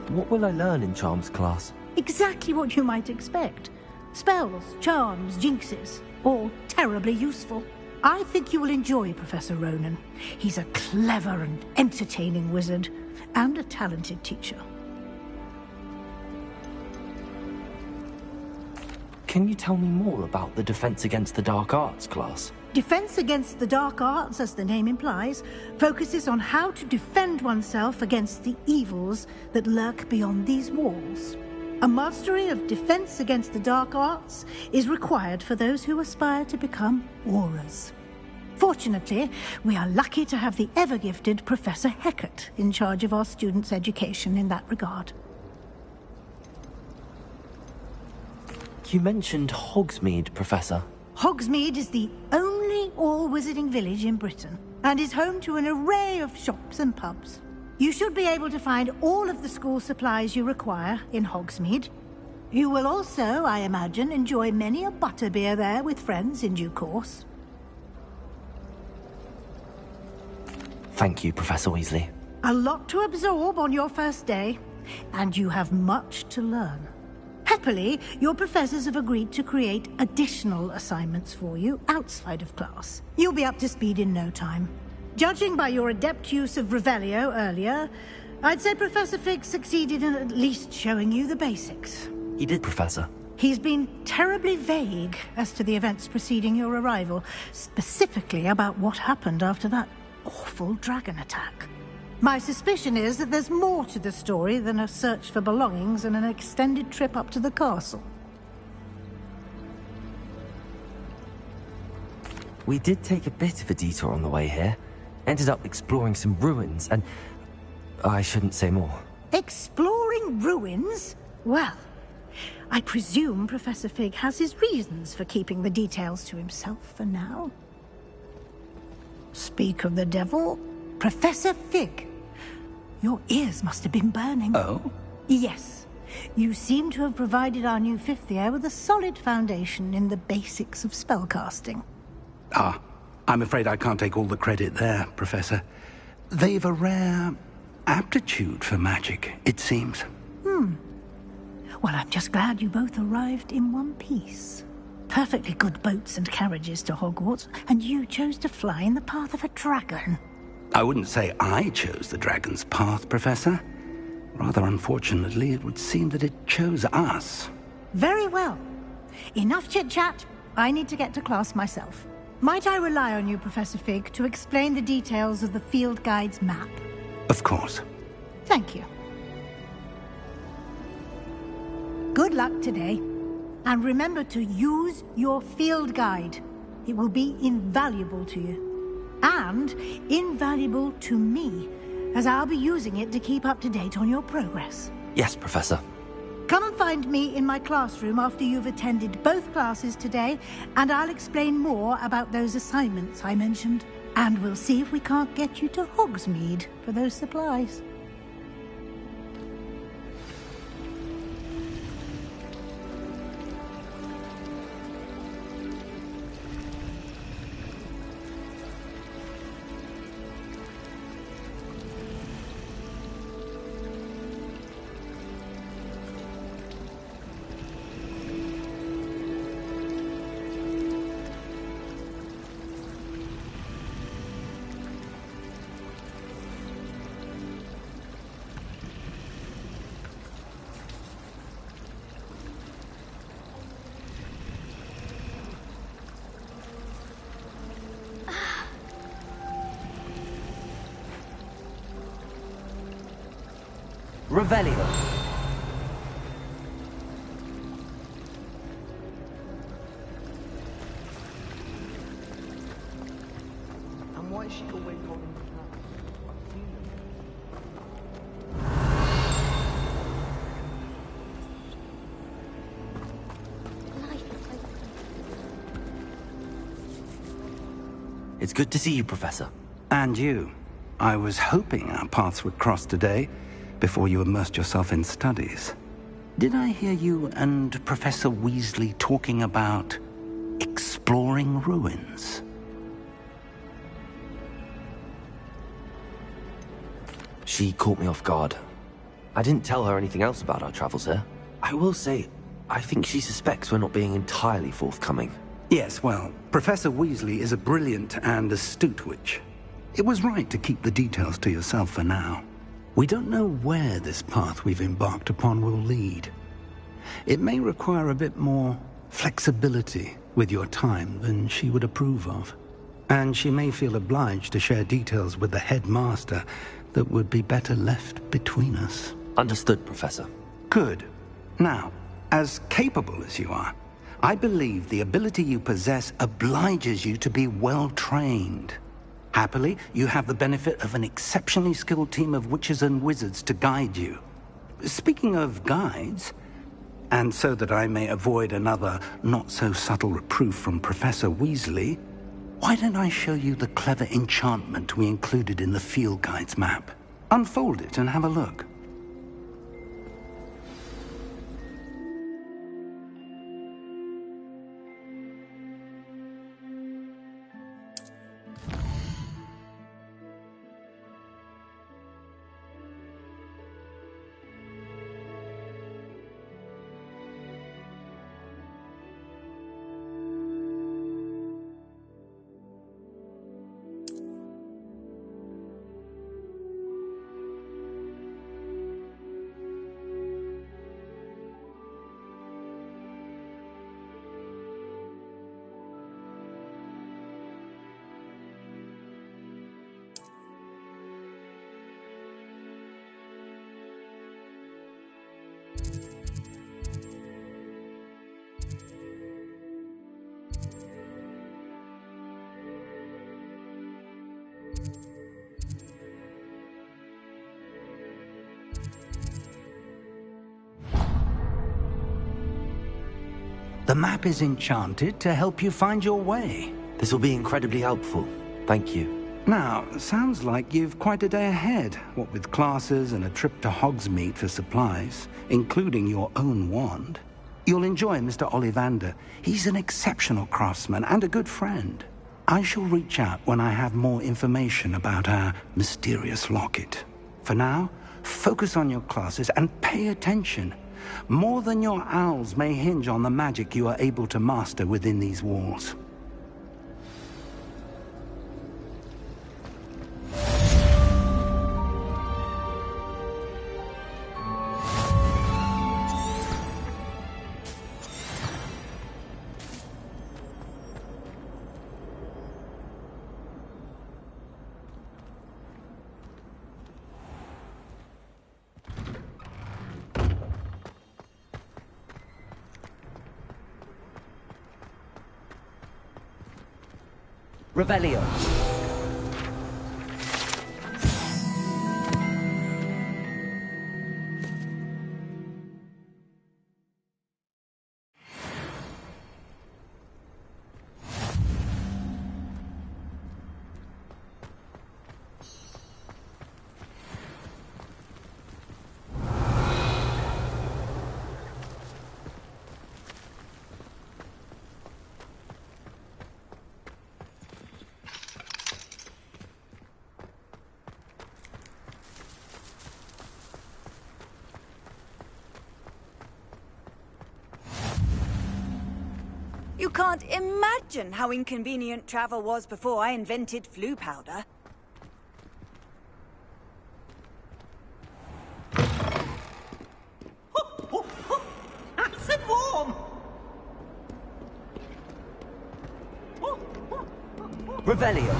A: What will I learn in Charms class?
H: Exactly what you might expect. Spells, charms, jinxes, all terribly useful. I think you will enjoy Professor Ronan. He's a clever and entertaining wizard, and a talented teacher.
A: Can you tell me more about the Defense Against the Dark Arts class?
H: Defense Against the Dark Arts, as the name implies, focuses on how to defend oneself against the evils that lurk beyond these walls. A mastery of Defense Against the Dark Arts is required for those who aspire to become Aurors. Fortunately, we are lucky to have the ever-gifted Professor Hecat in charge of our students' education in that regard.
A: You mentioned Hogsmeade, Professor.
H: Hogsmeade is the only all-wizarding village in Britain, and is home to an array of shops and pubs. You should be able to find all of the school supplies you require in Hogsmeade. You will also, I imagine, enjoy many a butterbeer there with friends in due course.
A: Thank you, Professor Weasley.
H: A lot to absorb on your first day, and you have much to learn. Happily, your professors have agreed to create additional assignments for you outside of class. You'll be up to speed in no time. Judging by your adept use of Revelio earlier, I'd say Professor Fig succeeded in at least showing you the basics.
A: He did, Professor.
H: He's been terribly vague as to the events preceding your arrival, specifically about what happened after that awful dragon attack. My suspicion is that there's more to the story than a search for belongings and an extended trip up to the castle.
A: We did take a bit of a detour on the way here. Ended up exploring some ruins and... I shouldn't say more.
H: Exploring ruins? Well, I presume Professor Fig has his reasons for keeping the details to himself for now. Speak of the devil, Professor Fig. Your ears must have been burning.
B: Oh?
H: Yes. You seem to have provided our new fifth year with a solid foundation in the basics of spellcasting.
P: Ah, I'm afraid I can't take all the credit there, Professor. They've a rare aptitude for magic, it seems.
H: Well, I'm just glad you both arrived in one piece. Perfectly good boats and carriages to Hogwarts, and you chose to fly in the path of a dragon.
P: I wouldn't say I chose the dragon's path, Professor. Rather unfortunately, it would seem that it chose us.
H: Very well. Enough chit-chat. I need to get to class myself. Might I rely on you, Professor Fig, to explain the details of the field guide's map?
P: Of course.
H: Thank you. Good luck today. And remember to use your field guide. It will be invaluable to you. And invaluable to me, as I'll be using it to keep up to date on your progress.
A: Yes, Professor.
H: Come and find me in my classroom after you've attended both classes today, and I'll explain more about those assignments I mentioned. And we'll see if we can't get you to Hogsmeade for those supplies.
A: Revelio.
Q: And why is she always holding the flag? I've seen them.
A: It's good to see you, Professor.
P: And you. I was hoping our paths would cross today, before you immersed yourself in studies. Did I hear you and Professor Weasley talking about exploring ruins?
A: She caught me off guard. I didn't tell her anything else about our travels here. I will say, I think she suspects we're not being entirely forthcoming.
P: Yes, well, Professor Weasley is a brilliant and astute witch. It was right to keep the details to yourself for now. We don't know where this path we've embarked upon will lead. It may require a bit more flexibility with your time than she would approve of. And she may feel obliged to share details with the headmaster that would be better left between us.
A: Understood, Professor.
P: Good. Now, as capable as you are, I believe the ability you possess obliges you to be well-trained. Happily, you have the benefit of an exceptionally skilled team of witches and wizards to guide you. Speaking of guides, and so that I may avoid another not-so-subtle reproof from Professor Weasley, why don't I show you the clever enchantment we included in the field guide's map? Unfold it and have a look. The map is enchanted to help you find your way.
A: This will be incredibly helpful. Thank you.
P: Now, sounds like you've quite a day ahead, what with classes and a trip to Hogsmeade for supplies, including your own wand. You'll enjoy Mr. Ollivander. He's an exceptional craftsman and a good friend. I shall reach out when I have more information about our mysterious locket. For now, focus on your classes and pay attention. More than your owls may hinge on the magic you are able to master within these walls.
J: Revelio.
R: You can't imagine how inconvenient travel was before I invented flu powder.
B: Nice and warm!
J: Revelio.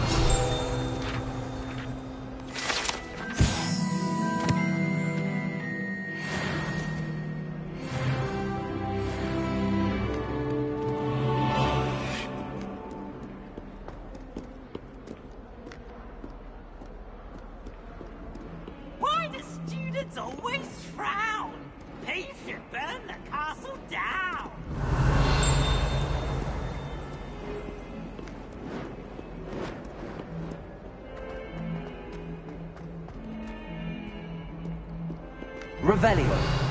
B: Why do students always frown? They should burn the castle down!
J: Revelio.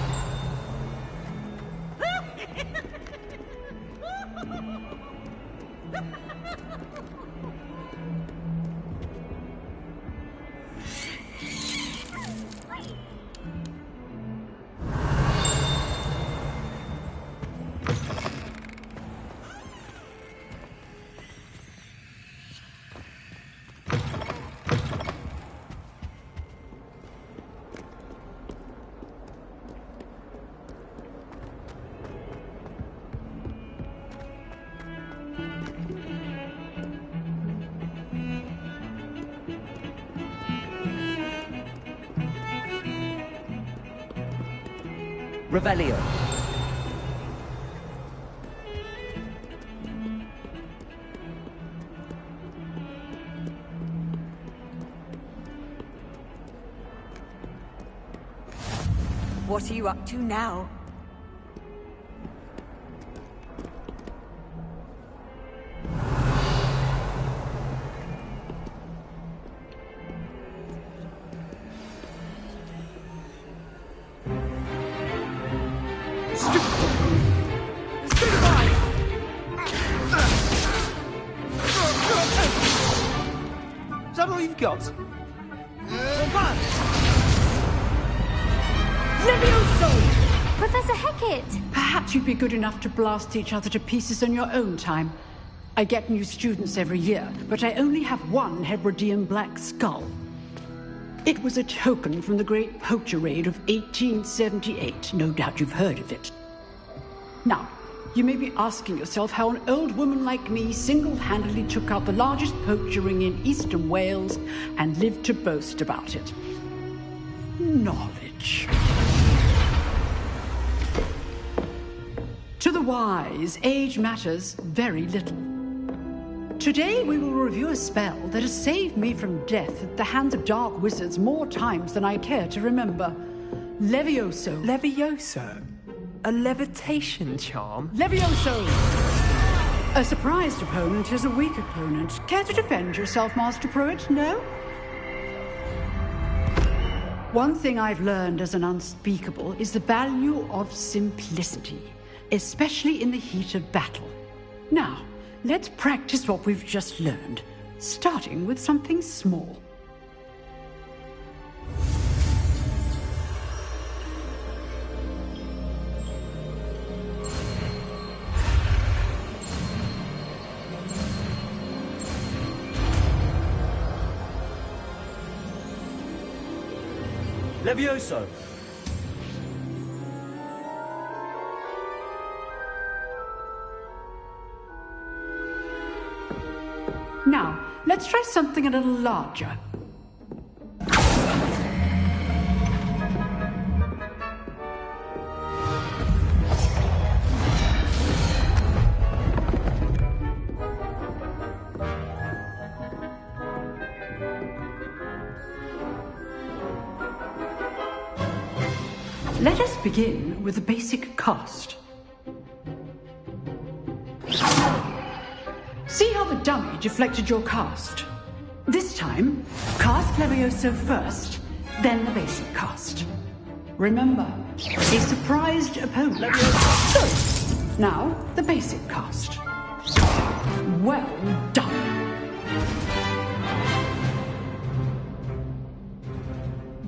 J: Revelio.
R: What are you up to now?
Q: Is that all you've got?
O: Professor Hecat!
S: Perhaps you'd be good enough to blast each other to pieces on your own time. I get new students every year, but I only have one Hebridean black skull. It was a token from the Great Poacher Raid of 1878. No doubt you've heard of it. Now, you may be asking yourself how an old woman like me single-handedly took out the largest poacher ring in eastern Wales and lived to boast about it. Knowledge. To the wise, age matters very little. Today we will review a spell that has saved me from death at the hands of dark wizards more times than I care to remember. Levioso.
T: Levioso?
J: A levitation charm?
S: Levioso! A surprised opponent is a weak opponent. Care to defend yourself, Master Pruitt? No? One thing I've learned as an unspeakable is the value of simplicity, especially in the heat of battle. Now, let's practice what we've just learned, starting with something small.
A: Levioso!
S: Now, let's try something a little larger. Let us begin with the basic cast. See how the dummy deflected your cast? This time, cast Levioso first, then the basic cast. Remember, a surprised opponent. Levioso. Now, the basic cast. Well done.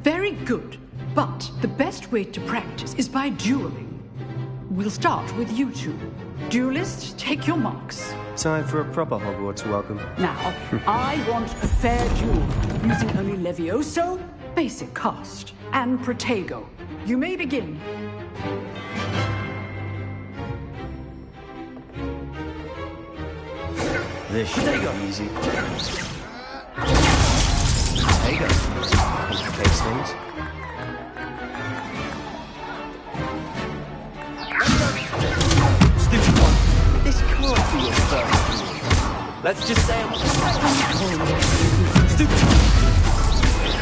S: Very good. But the best way to practice is by dueling. We'll start with you two. Duelists, take your marks.
M: Time for a proper Hogwarts welcome.
S: Now, I want a fair duel, using only Levioso, basic cast, and Protego. You may begin.
M: This should be easy. Protego. Complicates things. This can't be your first duel.
A: Let's just say I'm
S: stupid.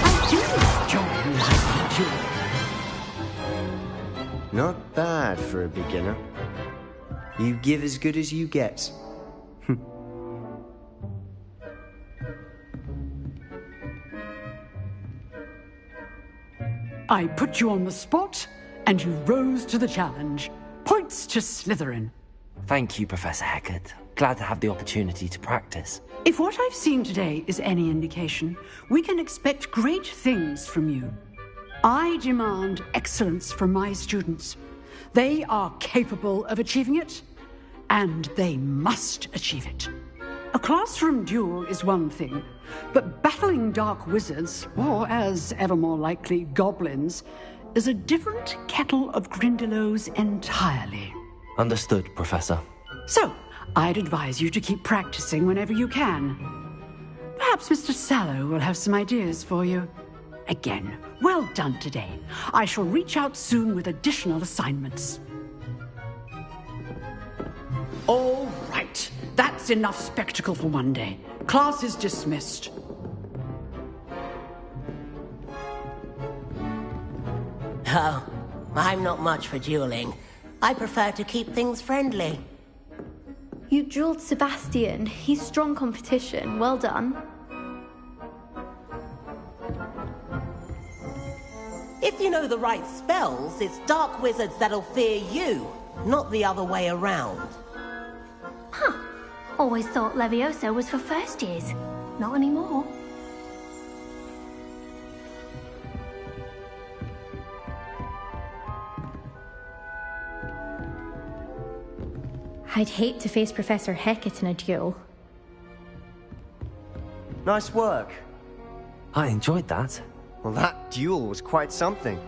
S: I do enjoy duel.
M: Not bad for a beginner. You give as good as you get.
S: I put you on the spot, and you rose to the challenge. Points to Slytherin.
A: Thank you, Professor Hecat. Glad to have the opportunity to practice.
S: If what I've seen today is any indication, we can expect great things from you. I demand excellence from my students. They are capable of achieving it, and they must achieve it. A classroom duel is one thing, but battling dark wizards, or as ever more likely, goblins, is a different kettle of Grindylows entirely.
A: Understood, Professor.
S: So, I'd advise you to keep practicing whenever you can. Perhaps Mr. Sallow will have some ideas for you. Again, well done today. I shall reach out soon with additional assignments. All right. That's enough spectacle for one day. Class is dismissed.
T: Oh, I'm not much for dueling. I prefer to keep things friendly.
K: You dueled Sebastian. He's strong competition. Well done.
T: If you know the right spells, it's dark wizards that'll fear you, not the other way around.
O: Huh. Always thought Levioso was for first years. Not anymore.
K: I'd hate to face Professor Hecat in a duel.
M: Nice work.
A: I enjoyed that.
M: Well, that duel was quite something.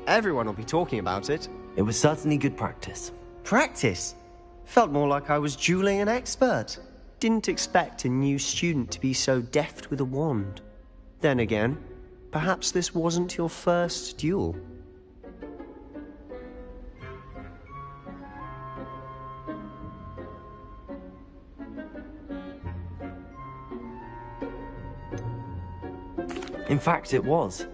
M: Everyone will be talking about it.
A: It was certainly good practice.
M: Practice? Felt more like I was dueling an expert. Didn't expect a new student to be so deft with a wand. Then again, perhaps this wasn't your first duel.
A: In fact, it was.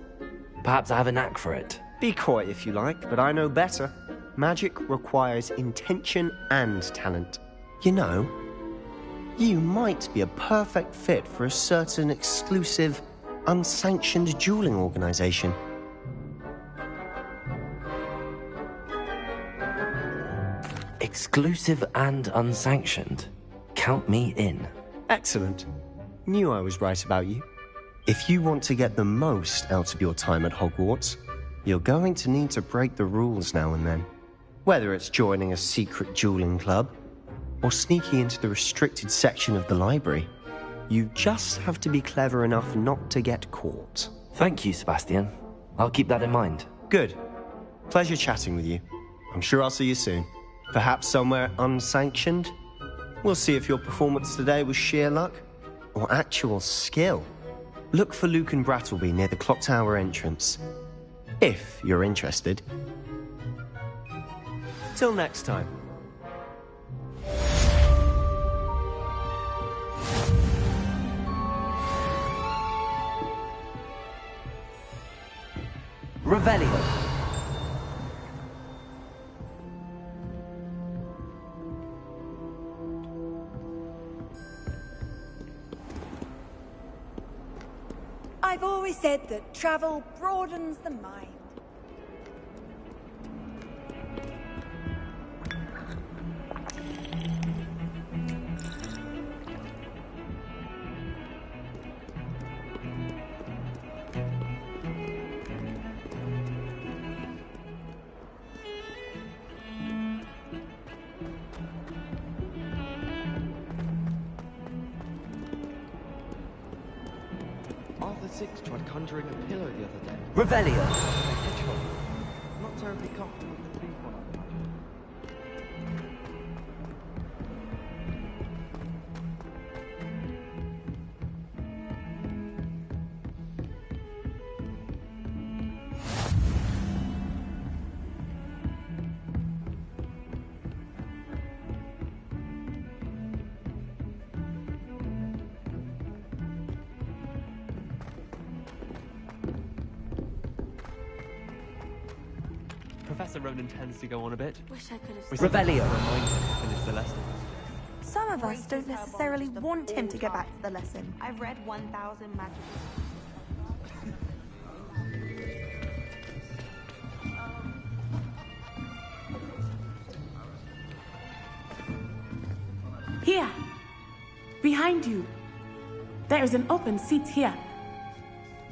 A: Perhaps I have a knack for it.
M: Be coy if you like, but I know better. magic requires intention and talent. You know, you might be a perfect fit for a certain exclusive, unsanctioned dueling organization.
A: Exclusive and unsanctioned. Count me in.
M: Excellent. Knew I was right about you. If you want to get the most out of your time at Hogwarts, you're going to need to break the rules now and then. Whether it's joining a secret dueling club, or sneaking into the restricted section of the library, you just have to be clever enough not to get caught.
A: Thank you, Sebastian. I'll keep that in mind.
M: Good. Pleasure chatting with you. I'm sure I'll see you soon. Perhaps somewhere unsanctioned? We'll see if your performance today was sheer luck or actual skill. Look for Luke and Brattleby near the clock tower entrance, if you're interested. Till next time.
A: Revelio.
R: I've always said that travel broadens the mind.
Q: Arthur Six tried conjuring a pillow the other day.
A: Revelio.
Q: A hedgehog. Not terribly comfortable with the big one, I imagine.
L: Professor Ronan tends to go on a bit.
O: Wish I could have
L: We
A: Revelio.
L: remind him to finish the lesson.
U: Some of us don't necessarily want him to get back to the lesson.
V: I've read 1,000 magic.
W: Here, behind you. There is an open seat here.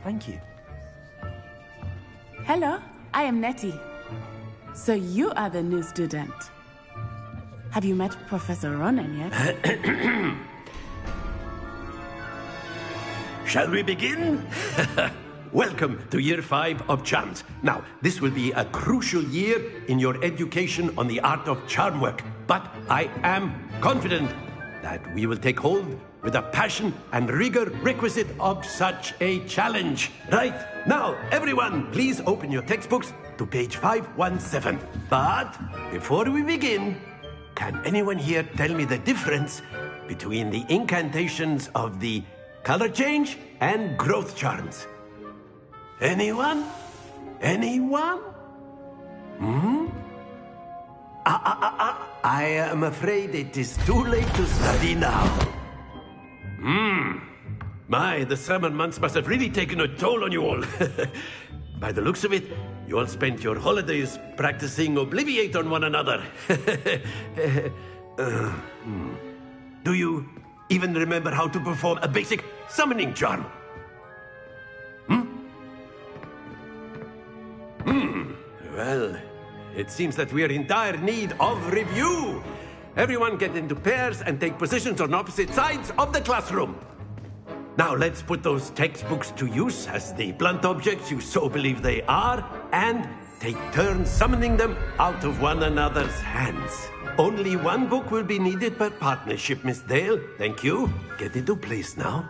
A: Thank you.
W: Hello, I am Nettie. So you are the new student. Have you met Professor Ronan yet?
F: Shall we begin? Welcome to Year 5 of Charms. Now, this will be a crucial year in your education on the art of charm work. But I am confident that we will take hold with the passion and rigor requisite of such a challenge. Right, now, everyone, please open your textbooks to page 517. But before we begin, can anyone here tell me the difference between the incantations of the color change and growth charms? Anyone? Anyone? I am afraid it is too late to study now. My, the summer months must have really taken a toll on you all. By the looks of it, you all spent your holidays practicing Obliviate on one another. Do you even remember how to perform a basic summoning charm? Well, it seems that we are in dire need of review. Everyone get into pairs and take positions on opposite sides of the classroom. Now let's put those textbooks to use as the blunt objects you so believe they are, and take turns summoning them out of one another's hands. Only one book will be needed per partnership, Miss Dale. Thank you. Get into place now.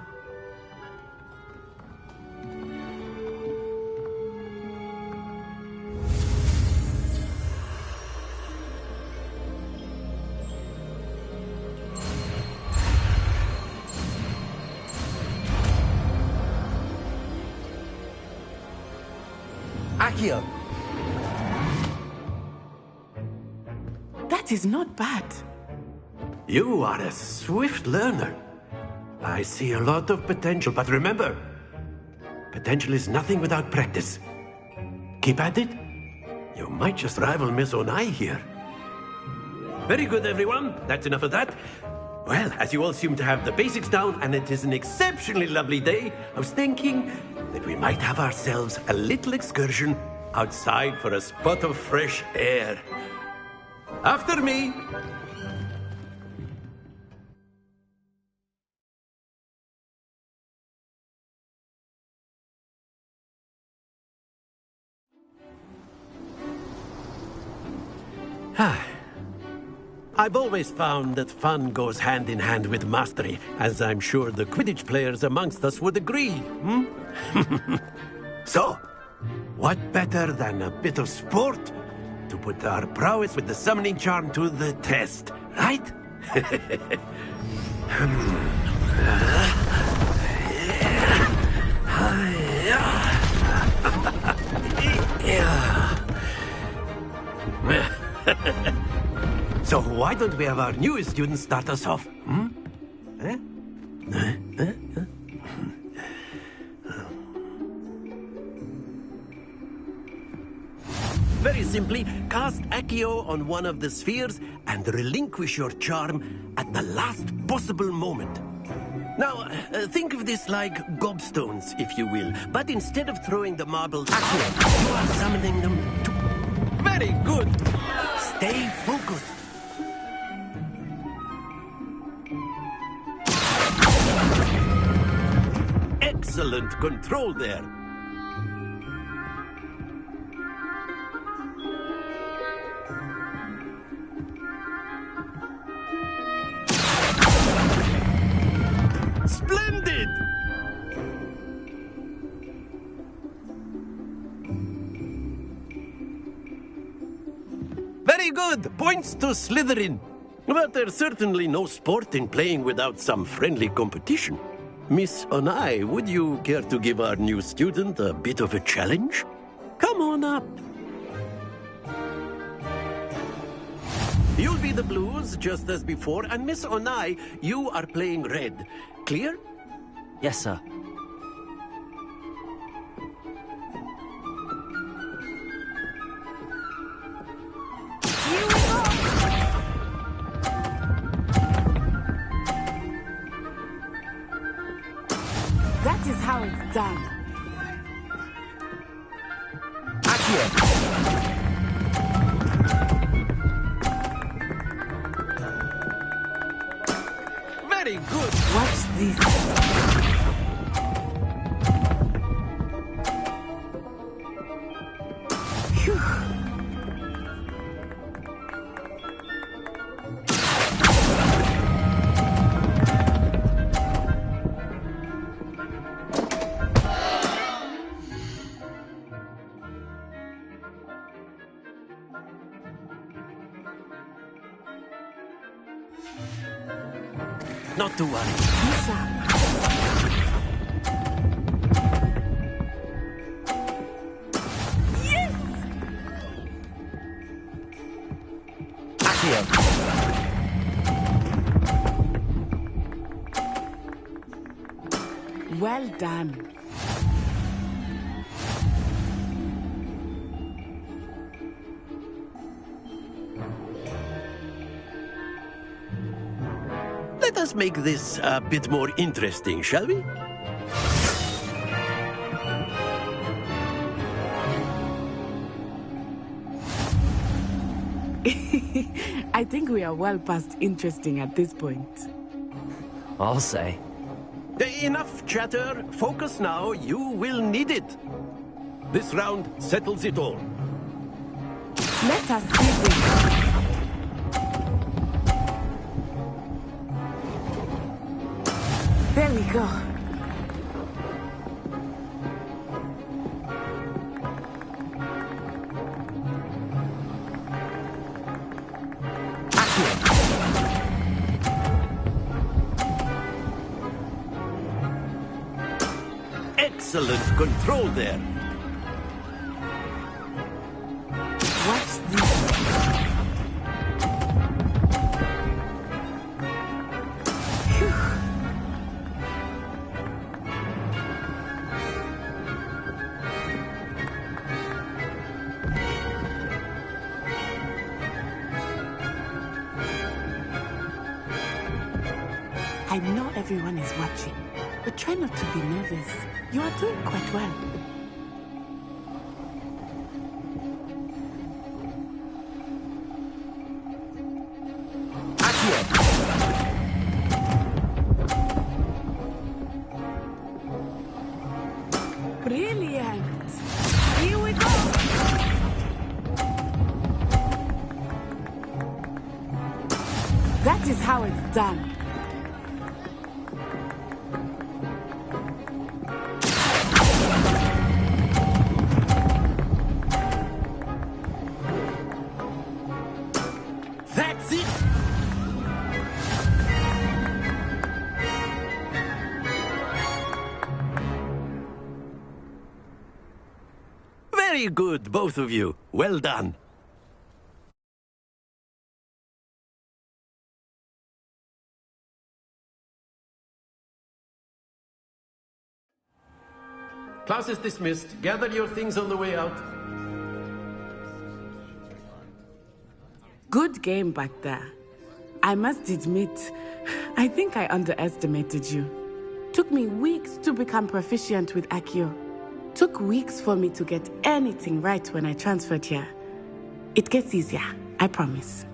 A: Accio.
W: That is not bad.
F: You are a swift learner. I see a lot of potential, but remember, potential is nothing without practice. Keep at it. You might just rival Miss Onai here. Very good, everyone. That's enough of that. Well, as you all seem to have the basics down, and it is an exceptionally lovely day, I was thinking that we might have ourselves a little excursion outside for a spot of fresh air. After me! I've always found that fun goes hand in hand with mastery, as I'm sure the Quidditch players amongst us would agree, So, what better than a bit of sport to put our prowess with the summoning charm to the test, right? So why don't we have our newest student start us off? Very simply, cast Accio on one of the spheres and relinquish your charm at the last possible moment. Now, think of this like gobstones, if you will, but instead of throwing the marbles at you, you are summoning them to... Very good! Stay focused. Excellent control there. Splendid! Very good. Points to Slytherin. But there's certainly no sport in playing without some friendly competition. Miss Onai, would you care to give our new student a bit of a challenge? Come on up. You'll be the blues, just as before, and Miss Onai, you are playing red. Clear?
A: Yes, sir.
W: That is how it's done.
F: Very good.
W: Watch this. Phew.
F: Not to worry.
W: Yes!
A: Accio.
W: Well done.
F: Let us make this a bit more interesting, shall we?
W: I think we are well past interesting at this point.
A: I'll say.
F: Enough chatter. Focus now. You will need it. This round settles it all.
W: Let us see this. There we go.
F: Excellent control there.
W: Watch this. I know everyone is watching, but try not to be nervous. You are doing quite well. Brilliant! Here we go! That is how it's done.
F: That's it! Very good, both of you. Well done. Class is dismissed. Gather your things on the way out.
W: Good game back there. I must admit, I think I underestimated you. Took me weeks to become proficient with Accio. Took weeks for me to get anything right when I transferred here. It gets easier, I promise.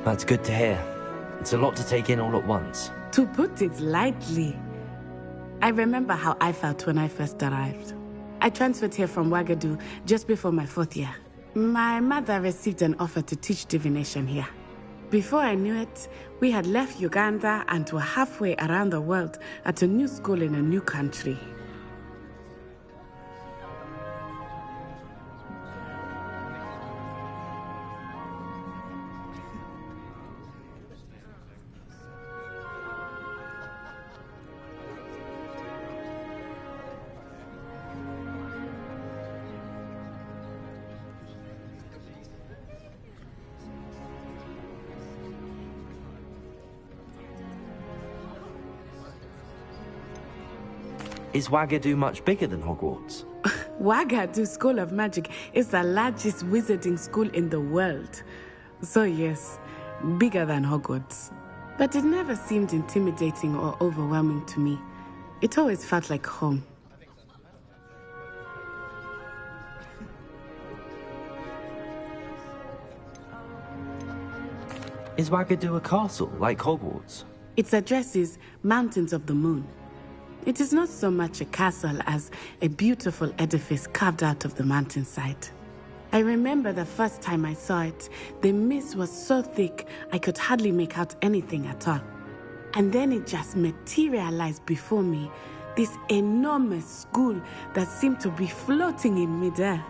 A: That's good to hear. It's a lot to take in all at once.
W: To put it lightly, I remember how I felt when I first arrived. I transferred here from Ouagadougou just before my 4th year. My mother received an offer to teach divination here. Before I knew it, we had left Uganda and were halfway around the world at a new school in a new country.
A: Is Ouagadougou much bigger than Hogwarts?
W: Ouagadougou School of Magic is the largest wizarding school in the world. So yes, bigger than Hogwarts. But it never seemed intimidating or overwhelming to me. It always felt like home.
A: Is Ouagadougou a castle, like Hogwarts?
W: Its address is Mountains of the Moon. It is not so much a castle as a beautiful edifice carved out of the mountainside. I remember the first time I saw it, the mist was so thick I could hardly make out anything at all. And then it just materialized before me, this enormous school that seemed to be floating in midair.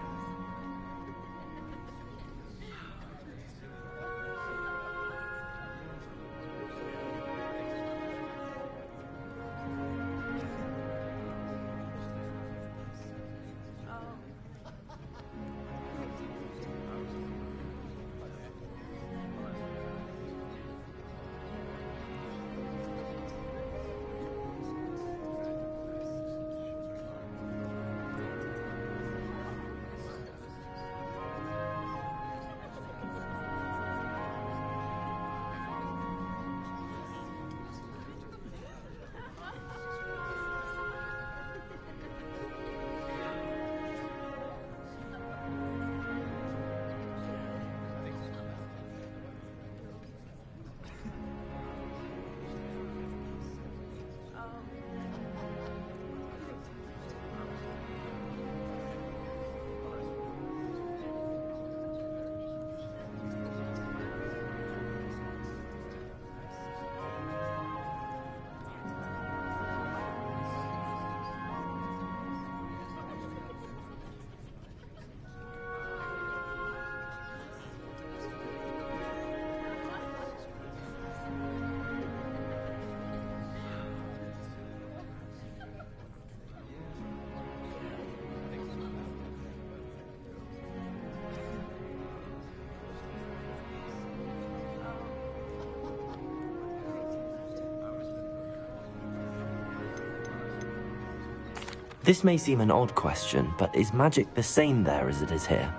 A: This may seem an odd question, but is magic the same there as it is here?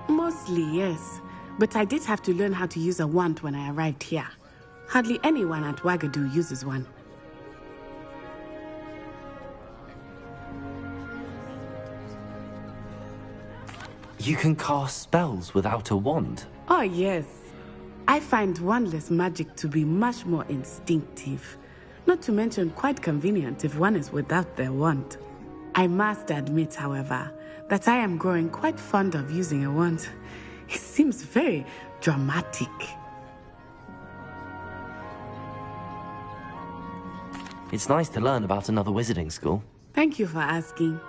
W: Mostly, yes. But I did have to learn how to use a wand when I arrived here. Hardly anyone at Wagadu uses one.
A: You can cast spells without a wand?
W: Oh, yes. I find wandless magic to be much more instinctive. Not to mention quite convenient if one is without their wand. I must admit, however, that I am growing quite fond of using a wand. It seems very dramatic.
A: It's nice to learn about another wizarding school.
W: Thank you for asking.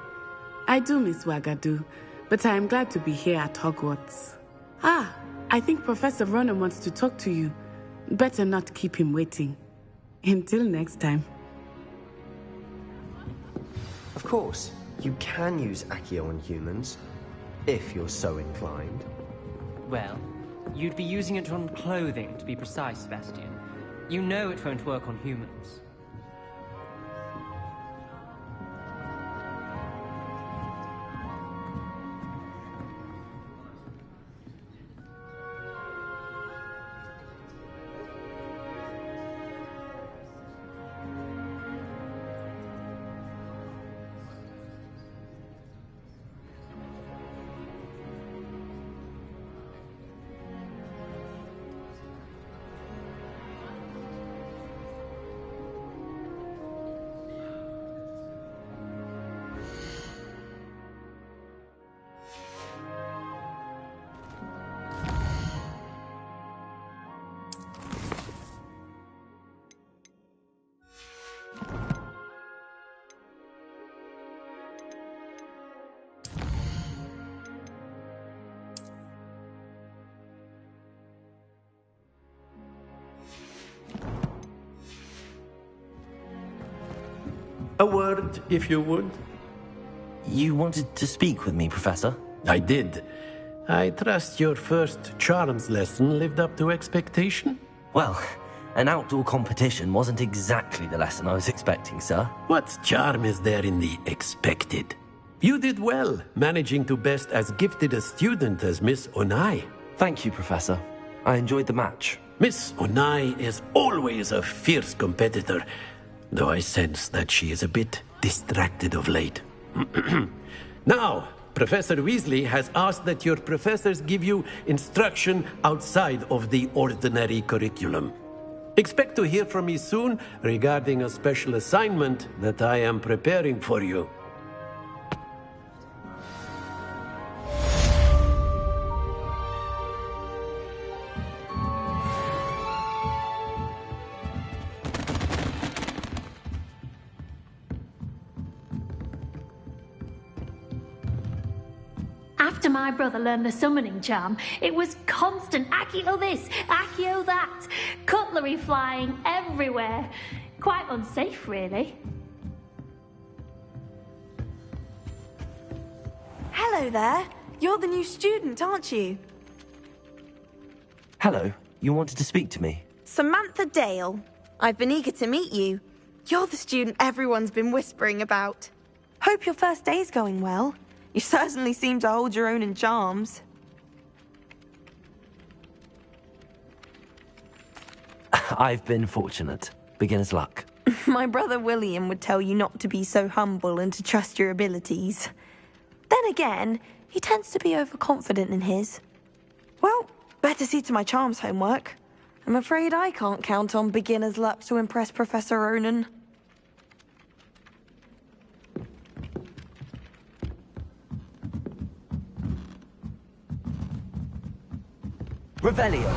W: I do miss Wagadu, but I am glad to be here at Hogwarts. Ah, I think Professor Ronan wants to talk to you. Better not keep him waiting. Until next time.
M: Of course, you can use Accio on humans, if you're so inclined.
J: Well, you'd be using it on clothing, to be precise, Sebastian. You know it won't work on humans.
F: A word, if you would.
A: You wanted to speak with me, Professor?
F: I did. I trust your first charms lesson lived up to expectation?
A: Well, an outdoor competition wasn't exactly the lesson I was expecting, sir.
F: What charm is there in the expected? You did well, managing to best as gifted a student as Miss Onai.
A: Thank you, Professor. I enjoyed the match.
F: Miss Onai is always a fierce competitor, though I sense that she is a bit distracted of late. Now, Professor Weasley has asked that your professors give you instruction outside of the ordinary curriculum. Expect to hear from me soon regarding a special assignment that I am preparing for you.
E: After my brother learned the summoning charm, it was constant Accio this, Accio that, cutlery flying everywhere. Quite unsafe, really.
U: Hello there. You're the new student, aren't you?
A: Hello. You wanted to speak to me?
U: Samantha Dale. I've been eager to meet you. You're the student everyone's been whispering about. Hope your first day's going well. You certainly seem to hold your own in charms.
A: I've been fortunate. Beginner's luck.
U: My brother William would tell you not to be so humble and to trust your abilities. Then again, he tends to be overconfident in his. Well, better see to my charms homework. I'm afraid I can't count on beginner's luck to impress Professor Ronan.
A: Revelio.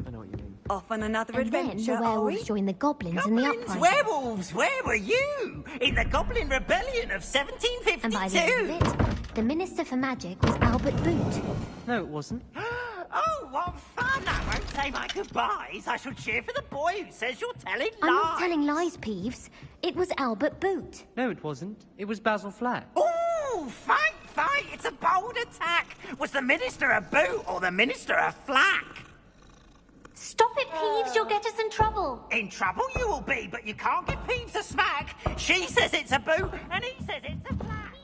Q: I know what you mean.
R: Off on another
O: And
R: adventure,
O: then the
R: are we?
O: werewolves joined the goblins in the uprising.
G: Werewolves, where were you? In the Goblin Rebellion of 1752?
O: And by the end of it, the Minister for Magic was Albert Boot.
J: No, it wasn't.
G: Oh, what fun! I won't say my goodbyes. I shall cheer for the boy who says you're telling lies.
O: I'm not telling lies, Peeves. It was Albert Boot.
J: No, it wasn't. It was Basil Flack.
G: Ooh, fight, fight! It's a bold attack. Was the Minister a boot or the Minister a flack?
E: Stop it, Peeves. You'll get us in trouble.
G: In trouble you will be, but you can't give Peeves a smack. She says it's a boot, and he says it's a flat.